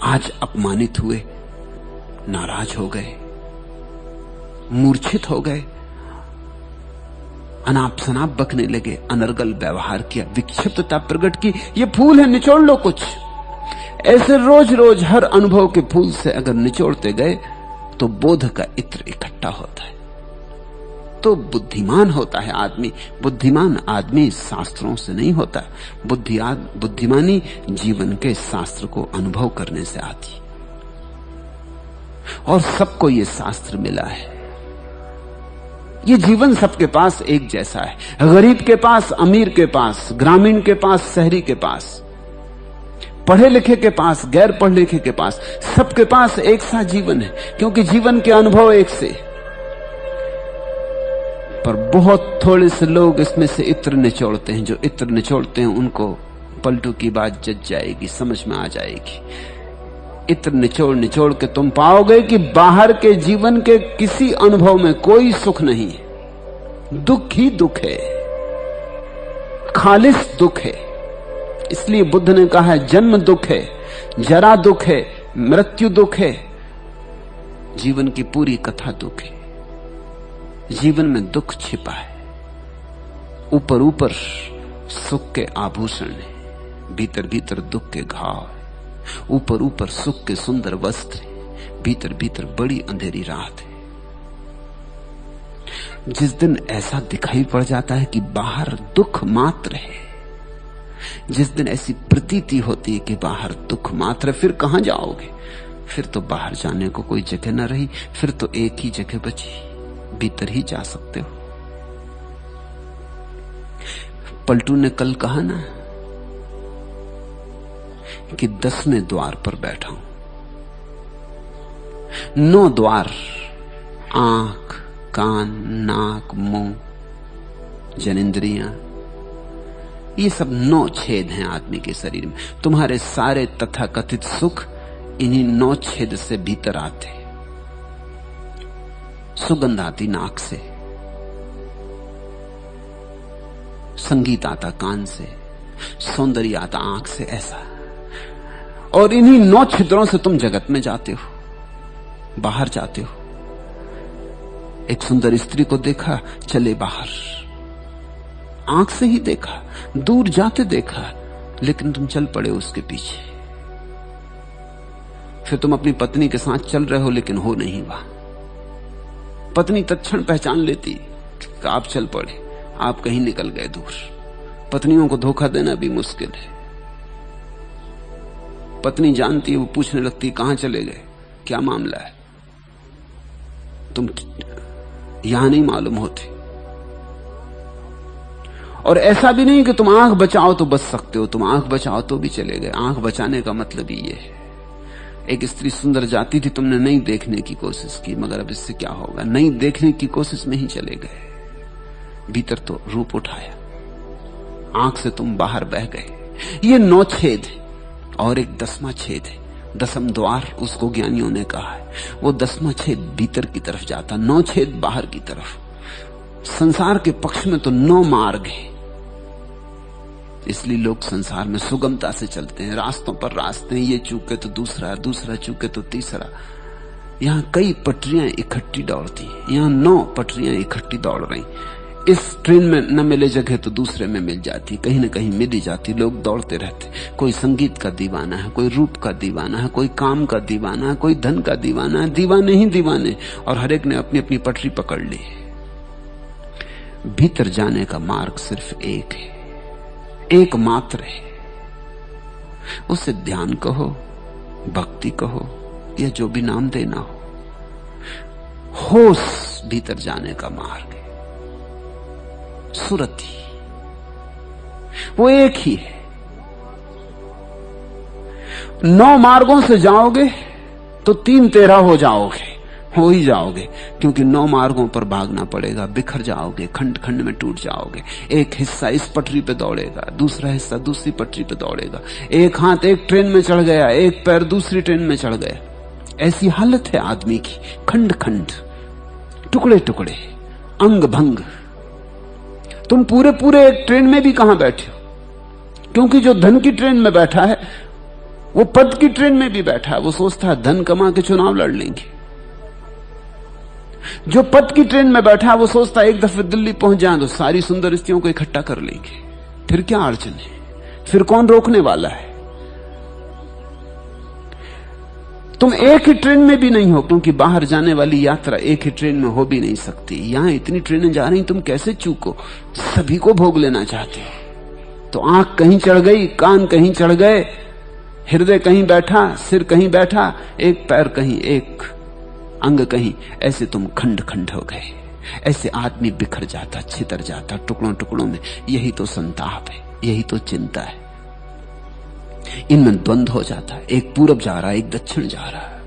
आज अपमानित हुए, नाराज हो गए, मूर्छित हो गए, अनाप शनाप बकने लगे, अनर्गल व्यवहार किया, विक्षिप्तता प्रकट की, ये फूल है, निचोड़ लो कुछ। ऐसे रोज रोज हर अनुभव के फूल से अगर निचोड़ते गए तो बोध का इत्र इकट्ठा होता है, तो बुद्धिमान होता है आदमी। बुद्धिमान आदमी शास्त्रों से नहीं होता। बुद्धिमानी जीवन के शास्त्र को अनुभव करने से आती, और सबको ये शास्त्र मिला है। ये जीवन सबके पास एक जैसा है, गरीब के पास, अमीर के पास, ग्रामीण के पास, शहरी के पास, पढ़े लिखे के पास, गैर पढ़े लिखे के पास, सबके पास एक सा जीवन है, क्योंकि जीवन के अनुभव एक से। पर बहुत थोड़े से लोग इसमें से इत्र निचोड़ते हैं। जो इत्र निचोड़ते हैं उनको पलटू की बात जज जाएगी, समझ में आ जाएगी। इत्र निचोड़ निचोड़ के तुम पाओगे कि बाहर के जीवन के किसी अनुभव में कोई सुख नहीं है, दुख ही दुख है, खालिस दुख है। इसलिए बुद्ध ने कहा है, जन्म दुख है, जरा दुख है, मृत्यु दुख है, जीवन की पूरी कथा दुख है। जीवन में दुख छिपा है, ऊपर ऊपर सुख के आभूषण है, भीतर भीतर दुख के घाव है। ऊपर ऊपर सुख के सुंदर वस्त्र है, भीतर भीतर बड़ी अंधेरी रात है। जिस दिन ऐसा दिखाई पड़ जाता है कि बाहर दुख मात्र है, जिस दिन ऐसी प्रतीति होती है कि बाहर दुख मात्र है, फिर कहां जाओगे? फिर तो बाहर जाने को कोई जगह न रही, फिर तो एक ही जगह बची, भीतर ही जा सकते हो। पलटू ने कल कहा ना कि 10वें द्वार पर बैठा हूं। 9 द्वार, आंख, कान, नाक, मुंह, जनेंद्रियां, ये सब 9 छेद हैं आदमी के शरीर में। तुम्हारे सारे तथाकथित सुख इन्हीं 9 छेद से भीतर आते। सुगंध आती नाक से, संगीत आता कान से, सौंदर्य आता आंख से, ऐसा। और इन्हीं 9 छिद्रों से तुम जगत में जाते हो, बाहर जाते हो। एक सुंदर स्त्री को देखा, चले बाहर, आंख से ही देखा, दूर जाते देखा, लेकिन तुम चल पड़े उसके पीछे। फिर तुम अपनी पत्नी के साथ चल रहे हो, लेकिन हो नहीं वहां। पत्नी तत्क्षण पहचान लेती कि आप चल पड़े, आप कहीं निकल गए दूर। पत्नियों को धोखा देना भी मुश्किल है। पत्नी जानती है, वो पूछने लगती कहां चले गए, क्या मामला है, तुम यहां नहीं मालूम होते। और ऐसा भी नहीं कि तुम आंख बचाओ तो बच सकते हो, तुम आंख बचाओ तो भी चले गए। आंख बचाने का मतलब ही ये है। एक स्त्री सुंदर जाती थी, तुमने नहीं देखने की कोशिश की, मगर अब इससे क्या होगा, नहीं देखने की कोशिश में ही चले गए। भीतर तो रूप उठाया, आंख से तुम बाहर बह गए। ये 9 छेद है और एक 10वां छेद है, 10म द्वार उसको ज्ञानियों ने कहा है। वो 10वां छेद भीतर की तरफ जाता, 9 छेद बाहर की तरफ। संसार के पक्ष में तो 9 मार्ग हैं, इसलिए लोग संसार में सुगमता से चलते हैं। रास्तों पर रास्ते हैं, ये चूके तो दूसरा, दूसरा चूके तो तीसरा। यहां कई पटरियां इकट्ठी दौड़ती हैं, यहां 9 पटरियां इकट्ठी दौड़ रही। इस ट्रेन में न मिले जगह तो दूसरे में मिल जाती, कहीं न कहीं मिल ही जाती। लोग दौड़ते रहते, कोई संगीत का दीवाना है, कोई रूप का दीवाना है, कोई काम का दीवाना है, कोई धन का दीवाना है। दीवाने ही दीवाने, और हर एक ने अपनी अपनी पटरी पकड़ ली। भीतर जाने का मार्ग सिर्फ एक है, एकमात्र है। उसे ध्यान कहो, भक्ति कहो, या जो भी नाम देना हो, होश भीतर जाने का मार्ग है। सुरति वो एक ही है। 9 मार्गों से जाओगे तो 3-13 हो जाओगे, हो ही जाओगे, क्योंकि 9 मार्गों पर भागना पड़ेगा। बिखर जाओगे, खंड खंड में टूट जाओगे। एक हिस्सा इस पटरी पे दौड़ेगा, दूसरा हिस्सा दूसरी पटरी पे दौड़ेगा। एक हाथ एक ट्रेन में चढ़ गया, एक पैर दूसरी ट्रेन में चढ़ गया। ऐसी हालत है आदमी की, खंड खंड, टुकड़े टुकड़े, अंग भंग। तुम पूरे पूरे एक ट्रेन में भी कहां बैठे हो, क्योंकि जो धन की ट्रेन में बैठा है वो पद की ट्रेन में भी बैठा है। वो सोचता है धन कमा के चुनाव लड़ लेंगे। जो पद की ट्रेन में बैठा है वो सोचता है एक दफे दिल्ली पहुंच जाए तो सारी सुंदर स्त्रियों को इकट्ठा कर लेंगे, फिर क्या अड़चन है, फिर कौन रोकने वाला है। तुम एक ही ट्रेन में भी नहीं हो, क्योंकि बाहर जाने वाली यात्रा एक ही ट्रेन में हो भी नहीं सकती। यहां इतनी ट्रेनें जा रही, तुम कैसे चूको, सभी को भोग लेना चाहते हो। तो आंख कहीं चढ़ गई, कान कहीं चढ़ गए, हृदय कहीं बैठा, सिर कहीं बैठा, एक पैर कहीं, एक अंग कहीं, ऐसे तुम खंड खंड हो गए। ऐसे आदमी बिखर जाता, छितर जाता टुकड़ों टुकड़ों में। यही तो संताप है, यही तो चिंता है। इनमें द्वंद्व हो जाता है, एक पूरब जा रहा है, एक दक्षिण जा रहा है।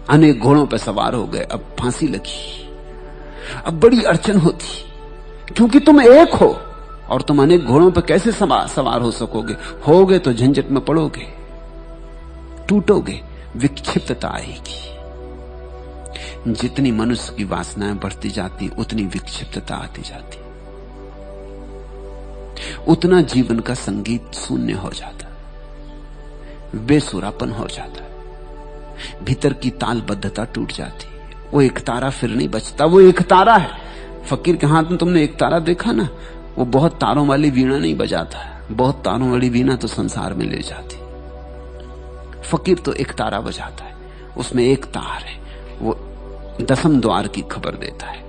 अनेक घोड़ों पर सवार हो गए, अब फांसी लगी, अब बड़ी अड़चन होती, क्योंकि तुम एक हो और तुम अनेक घोड़ों पर कैसे सवार हो सकोगे। होगे तो झंझट में पड़ोगे, टूटोगे, विक्षिप्तता आएगी। जितनी मनुष्य की वासनाएं बढ़ती जाती, उतनी विक्षिप्तता आती जाती, उतना जीवन का संगीत शून्य हो जाता, बेसुरापन हो जाता, भीतर की तालबद्धता टूट जाती। वो एक तारा फिर नहीं बचता। वो एक तारा है। फकीर के हाथ में तुमने एक तारा देखा ना, वो बहुत तारों वाली वीणा नहीं बजाता है। बहुत तारों वाली वीणा तो संसार में ले जाती। फकीर तो एक तारा बजाता है, उसमें एक तार है, वो 10म द्वार की खबर देता है।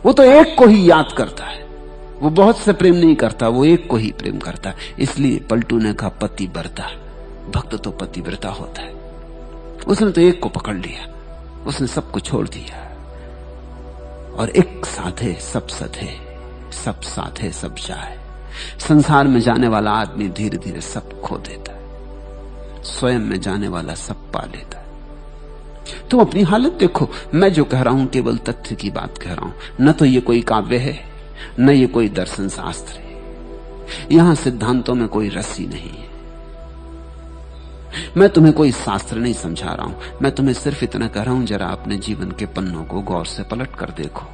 वो तो एक को ही याद करता है, वो बहुत से प्रेम नहीं करता, वो एक को ही प्रेम करता है। इसलिए पलटू ने कहा पतिव्रता, भक्त तो पतिव्रता होता है। उसने तो एक को पकड़ लिया, उसने सबको छोड़ दिया। और एक साधे सब सधे, सब साधे सब जाए। संसार में जाने वाला आदमी धीरे धीरे सब खो देता है, स्वयं में जाने वाला सब पा लेता है। तुम अपनी हालत देखो। मैं जो कह रहा हूं केवल तथ्य की बात कह रहा हूं। न तो ये कोई काव्य है, न ये कोई दर्शन शास्त्र है। यहां सिद्धांतों में कोई रस्सी नहीं है। मैं तुम्हें कोई शास्त्र नहीं समझा रहा हूं। मैं तुम्हें सिर्फ इतना कह रहा हूं, जरा अपने जीवन के पन्नों को गौर से पलट कर देखो।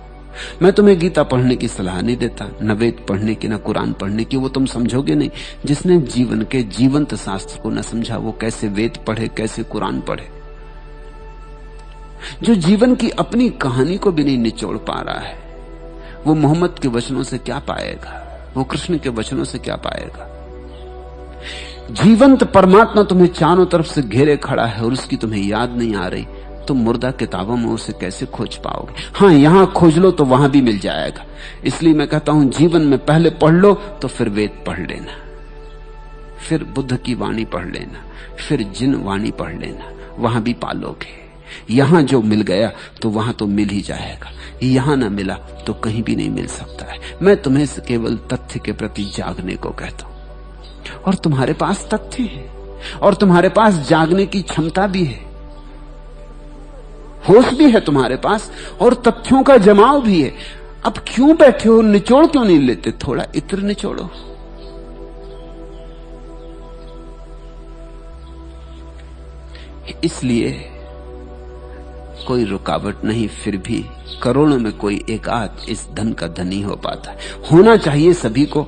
मैं तुम्हें गीता पढ़ने की सलाह नहीं देता, न वेद पढ़ने की, न कुरान पढ़ने की। वो तुम समझोगे नहीं। जिसने जीवन के जीवंत शास्त्र को न समझा, वो कैसे वेद पढ़े, कैसे कुरान पढ़े। जो जीवन की अपनी कहानी को भी नहीं निचोड़ पा रहा है, वो मोहम्मद के वचनों से क्या पाएगा, वो कृष्ण के वचनों से क्या पाएगा। जीवंत परमात्मा तुम्हें चारों तरफ से घेरे खड़ा है और उसकी तुम्हें याद नहीं आ रही, तुम मुर्दा किताबों में उसे कैसे खोज पाओगे? हाँ, यहां खोज लो तो वहां भी मिल जाएगा। इसलिए मैं कहता हूं जीवन में पहले पढ़ लो तो फिर वेद पढ़ लेना, फिर बुद्ध की वाणी पढ़ लेना, फिर जिन वाणी पढ़ लेना, वहां भी पालोगे। यहां जो मिल गया तो वहां तो मिल ही जाएगा, यहां ना मिला तो कहीं भी नहीं मिल सकता है। मैं तुम्हें केवल तथ्य के प्रति जागने को कहता हूं, और तुम्हारे पास तथ्य है और तुम्हारे पास जागने की क्षमता भी है, होश भी है तुम्हारे पास, और तथ्यों का जमाव भी है। अब क्यों बैठे हो, निचोड़ क्यों नहीं लेते? थोड़ा इत्र निचोड़ो। इसलिए कोई रुकावट नहीं, फिर भी करोड़ों में कोई एक आध इस धन का धनी हो पाता है। होना चाहिए सभी को,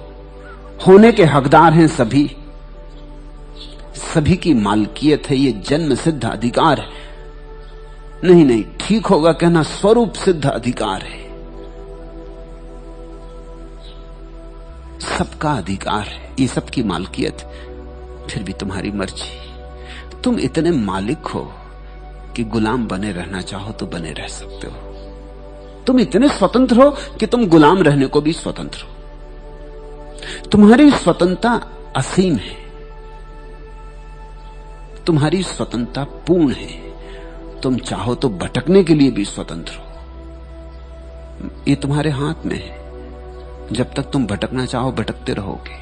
होने के हकदार हैं सभी, सभी की मालकियत है, ये जन्म सिद्ध अधिकार है। नहीं नहीं, ठीक होगा कहना स्वरूप सिद्ध अधिकार है, सबका अधिकार है, ये सबकी मालकियत। फिर भी तुम्हारी मर्जी, तुम इतने मालिक हो कि गुलाम बने रहना चाहो तो बने रह सकते हो। तुम इतने स्वतंत्र हो कि तुम गुलाम रहने को भी स्वतंत्र हो। तुम्हारी स्वतंत्रता असीम है, तुम्हारी स्वतंत्रता पूर्ण है। तुम चाहो तो भटकने के लिए भी स्वतंत्र हो, ये तुम्हारे हाथ में है। जब तक तुम भटकना चाहो भटकते रहोगे,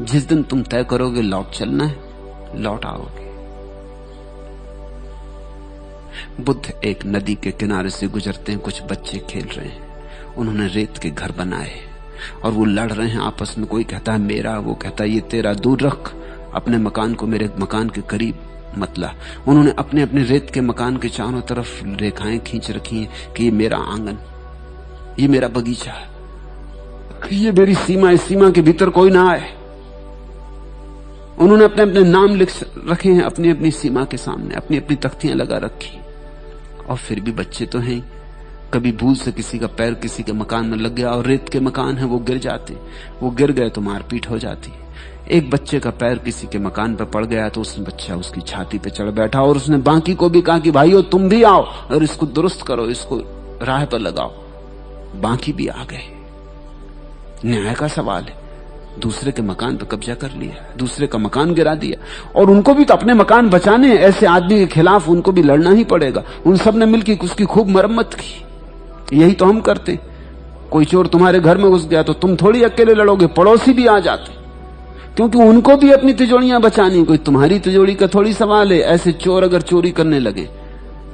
जिस दिन तुम तय करोगे लौट चलना है, लौट आओगे। बुद्ध एक नदी के किनारे से गुजरते हैं, कुछ बच्चे खेल रहे हैं, उन्होंने रेत के घर बनाए और वो लड़ रहे हैं आपस में। कोई कहता है मेरा, वो कहता है ये तेरा, दूर रख अपने मकान को, मेरे मकान के करीब मत ला। उन्होंने अपने अपने रेत के मकान के चारों तरफ रेखाएं खींच रखी हैं कि ये मेरा आंगन, ये मेरा बगीचा, ये मेरी सीमा, इस सीमा के भीतर कोई ना आए। उन्होंने अपने अपने नाम लिख रखे हैं अपनी अपनी सीमा के सामने, अपनी अपनी तख्तियां लगा रखी। और फिर भी बच्चे तो हैं, कभी भूल से किसी का पैर किसी के मकान में लग गया और रेत के मकान है वो गिर जाते, वो गिर गए तो मारपीट हो जाती। एक बच्चे का पैर किसी के मकान पर पड़ गया तो उसने बच्चा उसकी छाती पे चढ़ बैठा और उसने बाकी को भी कहा कि भाइयों तुम भी आओ और इसको दुरुस्त करो, इसको राह पर लगाओ। बाकी भी आ गए। न्याय का सवाल है, दूसरे के मकान पर कब्जा कर लिया, दूसरे का मकान गिरा दिया, और उनको भी तो अपने मकान बचाने हैं। ऐसे आदमी के खिलाफ उनको भी लड़ना ही पड़ेगा। उन सब ने मिलकर उसकी खूब मरम्मत की। यही तो हम करते। कोई चोर तुम्हारे घर में घुस गया तो तुम थोड़ी अकेले लड़ोगे, पड़ोसी भी आ जाते, क्योंकि उनको भी अपनी तिजोरियां बचानी। कोई तुम्हारी तिजोरी का थोड़ी सवाल है। ऐसे चोर अगर चोरी करने लगे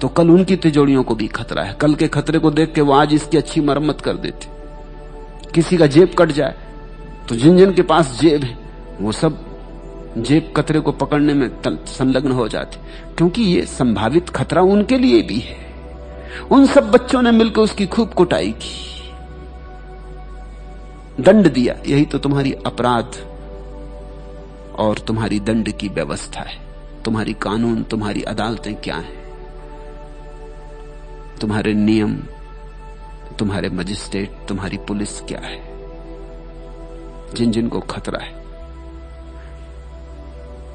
तो कल उनकी तिजोरियों को भी खतरा है। कल के खतरे को देख के वो आज इसकी अच्छी मरम्मत कर देते। किसी का जेब कट जाए तो जिन जिन के पास जेब है वो सब जेब कतरे को पकड़ने में संलग्न हो जाते, क्योंकि ये संभावित खतरा उनके लिए भी है। उन सब बच्चों ने मिलकर उसकी खूब कुटाई की, दंड दिया। यही तो तुम्हारी अपराध और तुम्हारी दंड की व्यवस्था है। तुम्हारी कानून, तुम्हारी अदालतें क्या हैं, तुम्हारे नियम, तुम्हारे मजिस्ट्रेट, तुम्हारी पुलिस क्या है, जिन जिन को खतरा है।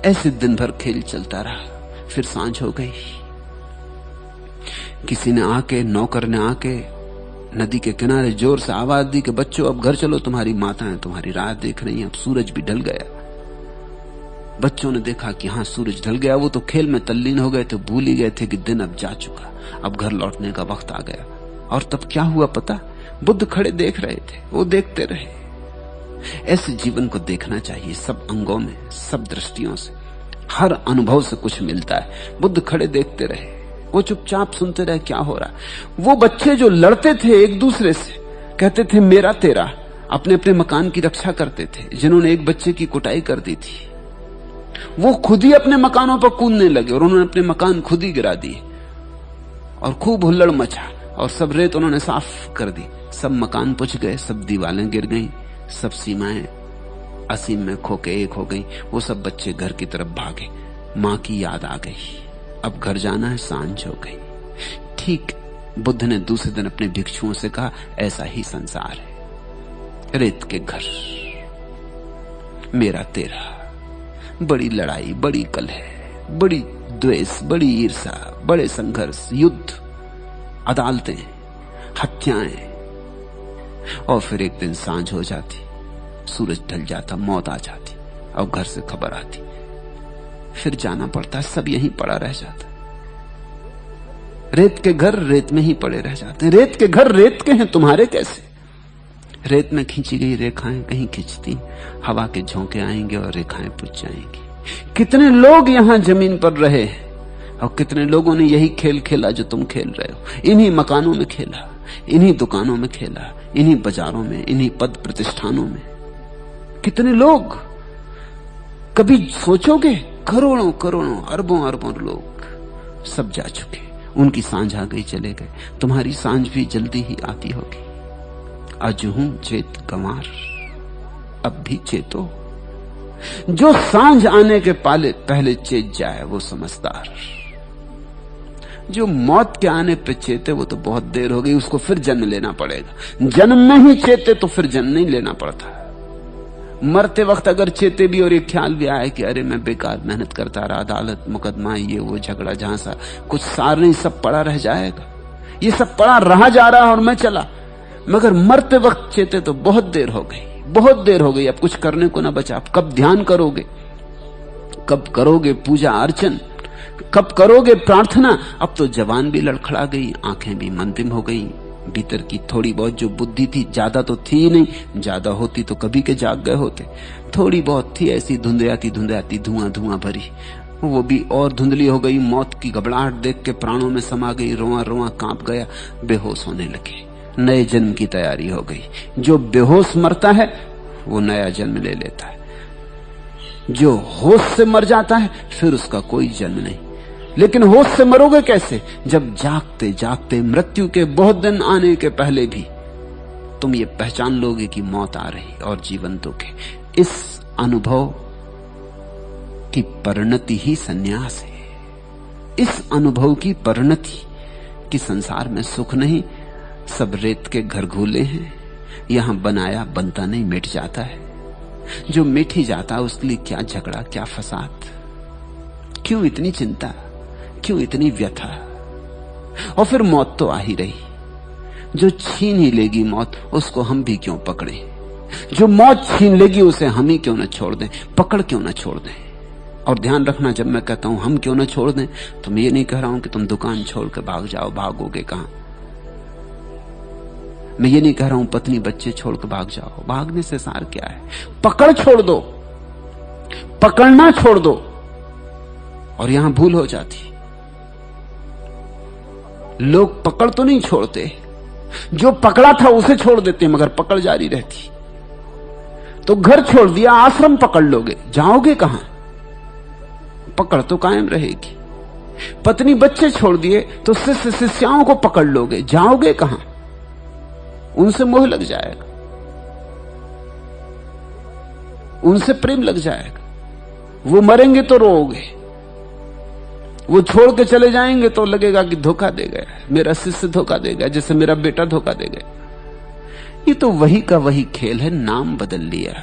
ऐसे दिन भर खेल चलता रहा। फिर सांझ हो गई। किसी ने आके, नौकर ने आके नदी के किनारे जोर से आवाज दी कि बच्चों अब घर चलो, तुम्हारी माताएं तुम्हारी राह देख रही हैं। अब सूरज भी ढल गया। बच्चों ने देखा कि हाँ सूरज ढल गया। वो तो खेल में तल्लीन हो गए थे, भूल ही गए थे कि दिन अब जा चुका, अब घर लौटने का वक्त आ गया। और तब क्या हुआ पता? बुद्ध खड़े देख रहे थे, वो देखते रहे। ऐसे जीवन को देखना चाहिए, सब अंगों में, सब दृष्टियों से, हर अनुभव से कुछ मिलता है। बुद्ध खड़े देखते रहे, वो चुपचाप सुनते रहे क्या हो रहा। वो बच्चे जो लड़ते थे एक दूसरे से, कहते थे मेरा तेरा, अपने अपने मकान की रक्षा करते थे, जिन्होंने एक बच्चे की कुटाई कर दी थी, वो खुद ही अपने मकानों पर कूदने लगे और उन्होंने अपने मकान खुद ही गिरा दिए और खूब हुल्लड़ मचा और सब रेत उन्होंने साफ कर दी। सब मकान पुछ गए, सब दीवारें गिर गईं, सब सीमाएं असीम में खोके एक हो गई। वो सब बच्चे घर की तरफ भागे। मां की याद आ गई, अब घर जाना है, सांझ हो गई। ठीक बुद्ध ने दूसरे दिन अपने भिक्षुओं से कहा ऐसा ही संसार है, रेत के घर, मेरा तेरा, बड़ी लड़ाई, बड़ी कलह, बड़ी द्वेष, बड़ी ईर्ष्या, बड़े संघर्ष, युद्ध, अदालतें, हत्याएं। और फिर एक दिन सांझ हो जाती, सूरज ढल जाता, मौत आ जाती और घर से खबर आती, फिर जाना पड़ता, सब यहीं पड़ा रह जाता। रेत के घर रेत में ही पड़े रह जाते। रेत के घर रेत के हैं, तुम्हारे कैसे? रेत में खींची गई रेखाएं कहीं खिंचती, हवा के झोंके आएंगे और रेखाएं पुज जाएंगी। कितने लोग यहां जमीन पर रहे और कितने लोगों ने यही खेल खेला जो तुम खेल रहे हो। इन्हीं मकानों में खेला, इन्हीं दुकानों में खेला, इन्हीं बाजारों में, इन्हीं पद प्रतिष्ठानों में। कितने लोग, कभी सोचोगे? करोड़ों करोड़ों, अरबों अरबों लोग सब जा चुके, उनकी सांझ आ गई, चले गए। तुम्हारी सांझ भी जल्दी ही आती होगी। अजहूं चेत गंवार, अब भी चेतो। जो सांझ आने के पहले चेत जाए वो समझदार। जो मौत के आने पे चेते वो तो बहुत देर हो गई, उसको फिर जन्म लेना पड़ेगा। जन्म में ही चेते तो फिर जन्म नहीं लेना पड़ता। मरते वक्त अगर चेते भी और ये ख्याल भी आए कि अरे मैं बेकार मेहनत करता रहा, अदालत, मुकदमा, ये वो झगड़ा, जहां सा कुछ सार नहीं, सब पड़ा रह जाएगा। ये सब पड़ा रहा जा रहा और मैं चला। मगर मरते वक्त चेते तो बहुत देर हो गई, बहुत देर हो गई, अब कुछ करने को ना बचा। अब कब ध्यान करोगे? कब करोगे पूजा अर्चन? कब करोगे प्रार्थना? अब तो जवान भी लड़खड़ा गई, आंखें भी मंदिम हो गई। भीतर की थोड़ी बहुत जो बुद्धि थी, ज्यादा तो थी ही नहीं, ज्यादा होती तो कभी के जाग गए होते। थोड़ी बहुत थी, ऐसी धुंधयाती धुंधयाती, धुआं धुआं भरी, वो भी और धुंधली हो गई। मौत की घबराहट देख के प्राणों में समा गई, रोआ रोआ कांप गया, बेहोश होने लगे। नए जन्म की तैयारी हो गई। जो बेहोश मरता है वो नया जन्म ले लेता है। जो होश से मर जाता है फिर उसका कोई जन्म नहीं। लेकिन होश से मरोगे कैसे? जब जागते जागते, मृत्यु के बहुत दिन आने के पहले भी तुम ये पहचान लोगे कि मौत आ रही और जीवंतों के। इस अनुभव की परिणति ही सन्यास है। इस अनुभव की परिणति कि संसार में सुख नहीं, सब रेत के घर घूले हैं। यहां बनाया बनता नहीं, मिट जाता है। जो मिट ही जाता है उसके लिए क्या झगड़ा, क्या फसाद, क्यों इतनी चिंता, क्यों इतनी व्यथा? और फिर मौत तो आ ही रही। जो छीन ही लेगी मौत, उसको हम भी क्यों पकड़े? जो मौत छीन लेगी उसे हम ही क्यों न छोड़ दें, पकड़ क्यों न छोड़ दें? और ध्यान रखना, जब मैं कहता हूं हम क्यों न छोड़ दें, तो मैं ये नहीं कह रहा हूं कि तुम दुकान छोड़ के भाग जाओ। भागोगे कहां? मैं ये नहीं कह रहा हूं पत्नी बच्चे छोड़ के भाग जाओ। भागने से सार क्या है? पकड़ छोड़ दो, पकड़ना छोड़ दो, और यहां भूल हो जाती। लोग पकड़ तो नहीं छोड़ते, जो पकड़ा था उसे छोड़ देते, मगर पकड़ जारी रहती। तो घर छोड़ दिया, आश्रम पकड़ लोगे, जाओगे कहां? पकड़ तो कायम रहेगी। पत्नी बच्चे छोड़ दिए तो शिष्य शिष्याओं को पकड़ लोगे, जाओगे कहां? उनसे मोह लग जाएगा, उनसे प्रेम लग जाएगा। वो मरेंगे तो रोओगे, वो छोड़ के चले जाएंगे तो लगेगा कि धोखा दे गया, मेरा शिष्य धोखा दे गया, जैसे मेरा बेटा धोखा दे गया। ये तो वही का वही खेल है। नाम बदल लिया,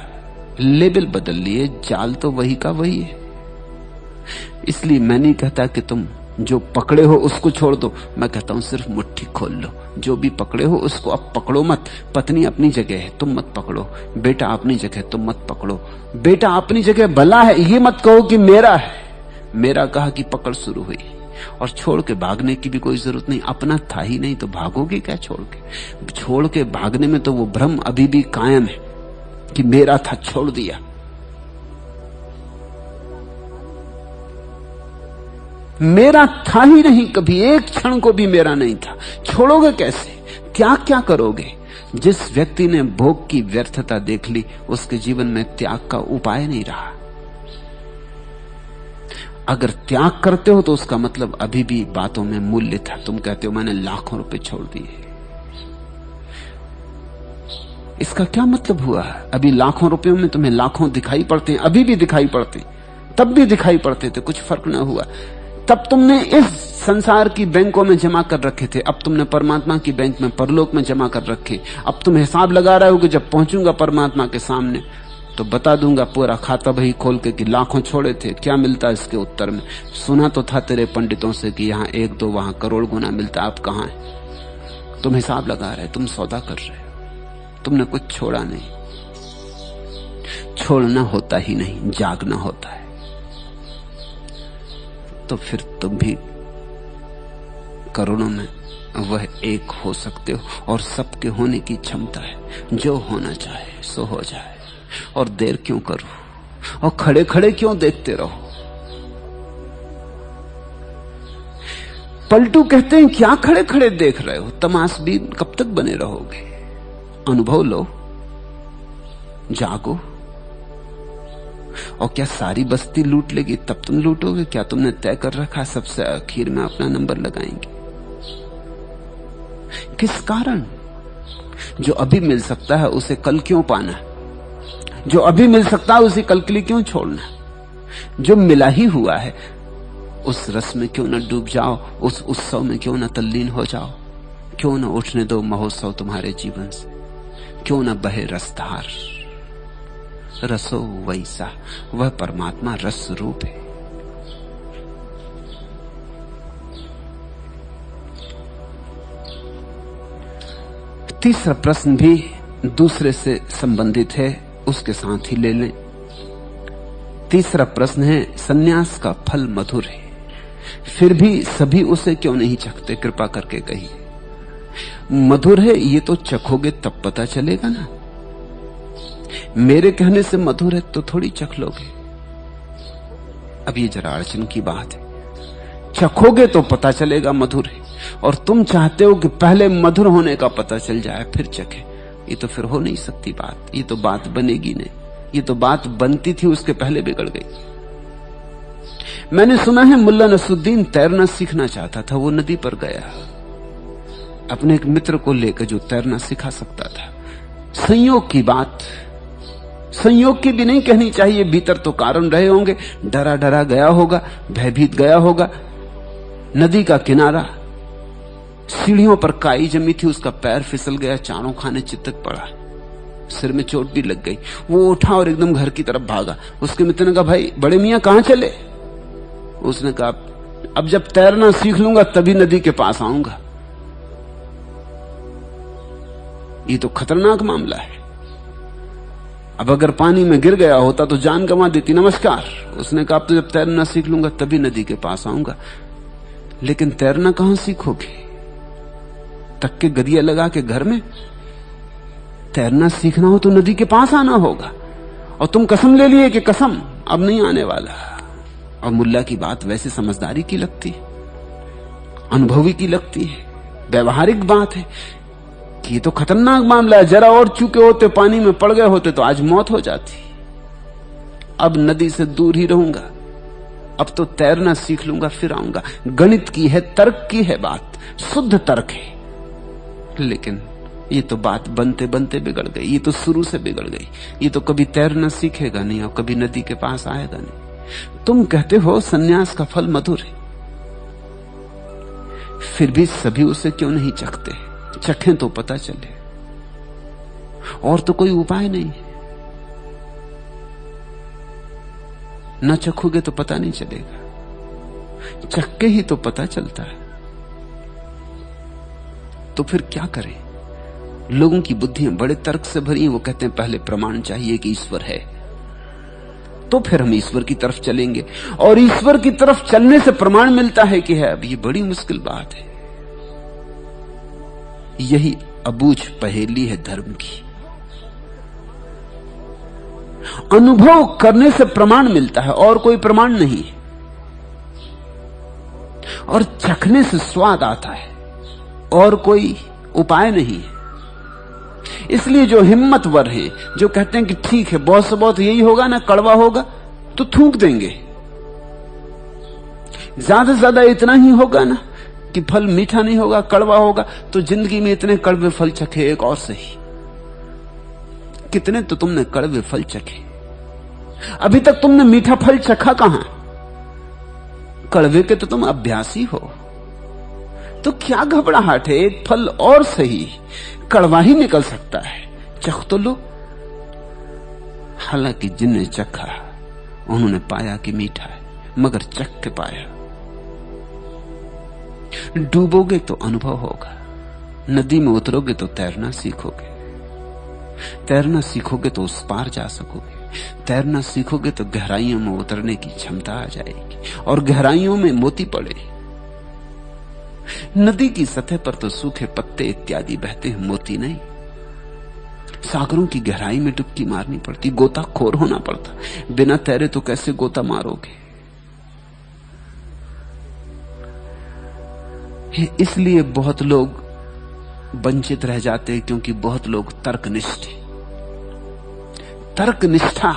लेबल बदल लिए, जाल तो वही का वही है। इसलिए मैं नहीं कहता कि तुम जो पकड़े हो उसको छोड़ दो, मैं कहता हूं सिर्फ मुट्ठी खोल लो। जो भी पकड़े हो उसको अब पकड़ो मत। पत्नी अपनी जगह है, तुम मत पकड़ो। बेटा अपनी जगह, तुम मत पकड़ो। बेटा अपनी जगह भला है, ये मत कहो कि मेरा है। मेरा कहा कि पकड़ शुरू हुई, और छोड़ के भागने की भी कोई जरूरत नहीं। अपना था ही नहीं तो भागोगे क्या छोड़ के? छोड़ के भागने में तो वो भ्रम अभी भी कायम है कि मेरा था, छोड़ दिया। मेरा था ही नहीं, कभी एक क्षण को भी मेरा नहीं था। छोड़ोगे कैसे? त्याग क्या करोगे? जिस व्यक्ति ने भोग की व्यर्थता देख ली, उसके जीवन में त्याग का उपाय नहीं रहा। अगर त्याग करते हो तो उसका मतलब अभी भी बातों में मूल्य था। तुम कहते हो मैंने लाखों रुपए छोड़ दिए, इसका क्या मतलब हुआ? अभी लाखों रुपयों में तुम्हें लाखों दिखाई पड़ते हैं, अभी भी दिखाई पड़ते, तब भी दिखाई पड़ते थे, कुछ फर्क ना हुआ। तब तुमने इस संसार की बैंकों में जमा कर रखे थे, अब तुमने परमात्मा की बैंक में, परलोक में जमा कर रखे। अब तुम हिसाब लगा रहे हो कि जब पहुंचूंगा परमात्मा के सामने तो बता दूंगा पूरा खाता बही खोल के कि लाखों छोड़े थे, क्या मिलता इसके उत्तर में? सुना तो था तेरे पंडितों से कि यहां 1-2 वहां करोड़ गुना मिलता, आप कहां है? तुम हिसाब लगा रहे, तुम सौदा कर रहे हो, तुमने कुछ छोड़ा नहीं। छोड़ना होता ही नहीं, जागना होता है। तो फिर तुम भी करोड़ों में वह एक हो सकते हो, और सबके होने की क्षमता है। जो होना चाहे सो हो जाए, और देर क्यों करो, और खड़े खड़े क्यों देखते रहो? पलटू कहते हैं क्या खड़े खड़े देख रहे हो, तमाशबीन कब तक बने रहोगे? अनुभव लो, जागो। और क्या सारी बस्ती लूट लेगी तब तुम लूटोगे? क्या तुमने तय कर रखा सबसे आखिर में अपना नंबर लगाएंगे? किस कारण? जो अभी मिल सकता है उसे कल क्यों पाना? जो अभी मिल सकता है उसे कल के लिए क्यों छोड़ना? जो मिला ही हुआ है उस रस में क्यों न डूब जाओ, उस उत्सव में क्यों न तल्लीन हो जाओ? क्यों न उठने दो महोत्सव तुम्हारे जीवन से? क्यों न बहे रसधार? रसो वैसा, वह परमात्मा रस रूप है। तीसरा प्रश्न भी दूसरे से संबंधित है, उसके साथ ही ले लें। तीसरा प्रश्न है, सन्यास का फल मधुर है, फिर भी सभी उसे क्यों नहीं चखते? कृपा करके कहिए। मधुर है ये तो चखोगे तब पता चलेगा ना। मेरे कहने से मधुर है तो थोड़ी चख लोगे। अब ये जरा अड़चन की बात है। चखोगे तो पता चलेगा मधुर है, और तुम चाहते हो कि पहले मधुर होने का पता चल जाए फिर चखे। ये तो फिर हो नहीं सकती बात, ये तो बात बनेगी नहीं। ये तो बात बनती थी उसके पहले बिगड़ गई। मैंने सुना है मुल्ला नसरुद्दीन तैरना सीखना चाहता था, वो नदी पर गया अपने एक मित्र को लेकर जो तैरना सिखा सकता था। संयोग की बात, संयोग की भी नहीं कहनी चाहिए, भीतर तो कारण रहे होंगे। डरा डरा गया होगा, भयभीत गया होगा। नदी का किनारा, सीढ़ियों पर काई जमी थी, उसका पैर फिसल गया, चारों खाने चितक पड़ा, सिर में चोट भी लग गई। वो उठा और एकदम घर की तरफ भागा। उसके मित्र ने कहा, भाई बड़े मियां कहां चले? उसने कहा, अब जब तैरना सीख लूंगा तभी नदी के पास आऊंगा। ये तो खतरनाक मामला है। अब अगर पानी में गिर गया होता तो जान गंवा देती। नमस्कार। उसने कहा, अब तो जब तैरना सीख लूंगा तभी नदी के पास आऊंगा। लेकिन तैरना कहां सीखोगे? तक के गदिया लगा के घर में? तैरना सीखना हो तो नदी के पास आना होगा। और तुम कसम ले लिए कि कसम अब नहीं आने वाला। और मुल्ला की बात वैसे समझदारी की लगती है, अनुभवी की लगती है, व्यवहारिक बात है कि ये तो खतरनाक मामला है। जरा और चूके होते, पानी में पड़ गए होते तो आज मौत हो जाती। अब नदी से दूर ही रहूंगा, अब तो तैरना सीख लूंगा फिर आऊंगा। गणित की है, तर्क की है बात, शुद्ध तर्क है। लेकिन ये तो बात बनते बनते बिगड़ गई। ये तो शुरू से बिगड़ गई। ये तो कभी तैरना सीखेगा नहीं और कभी नदी के पास आएगा नहीं। तुम कहते हो सन्यास का फल मधुर है, फिर भी सभी उसे क्यों नहीं चखते? चखें तो पता चले। और तो कोई उपाय नहीं है। न चखोगे तो पता नहीं चलेगा, चख के ही तो पता चलता है। तो फिर क्या करें? लोगों की बुद्धियां बड़े तर्क से भरी हैं। वो कहते हैं पहले प्रमाण चाहिए कि ईश्वर है, तो फिर हम ईश्वर की तरफ चलेंगे। और ईश्वर की तरफ चलने से प्रमाण मिलता है कि है। अब ये बड़ी मुश्किल बात है। यही अबूझ पहेली है धर्म की। अनुभव करने से प्रमाण मिलता है, और कोई प्रमाण नहीं। और चखने से स्वाद आता है, और कोई उपाय नहीं है। इसलिए जो हिम्मतवर हैं, जो कहते हैं कि ठीक है बहुत से बहुत यही होगा ना, कड़वा होगा तो थूक देंगे, ज्यादा से ज्यादा इतना ही होगा ना कि फल मीठा नहीं होगा, कड़वा होगा, तो जिंदगी में इतने कड़वे फल चखे एक और सही। कितने तो तुमने कड़वे फल चखे, अभी तक तुमने मीठा फल चखा कहां? कड़वे के तो तुम अभ्यासी हो। तो क्या घबराहट है? एक फल और सही, कड़वा ही निकल सकता है, चख तो लो। हालांकि जिनने चखा उन्होंने पाया कि मीठा है, मगर चख के पाया। डूबोगे तो अनुभव होगा, नदी में उतरोगे तो तैरना सीखोगे, तैरना सीखोगे तो उस पार जा सकोगे, तैरना सीखोगे तो गहराइयों में उतरने की क्षमता आ जाएगी, और गहराइयों में मोती पड़े। नदी की सतह पर तो सूखे पत्ते इत्यादि बहते हैं, मोती नहीं। सागरों की गहराई में डुबकी मारनी पड़ती, गोताखोर होना पड़ता। बिना तैरे तो कैसे गोता मारोगे? इसलिए बहुत लोग वंचित रह जाते हैं, क्योंकि बहुत लोग तर्कनिष्ठ हैं। तर्कनिष्ठा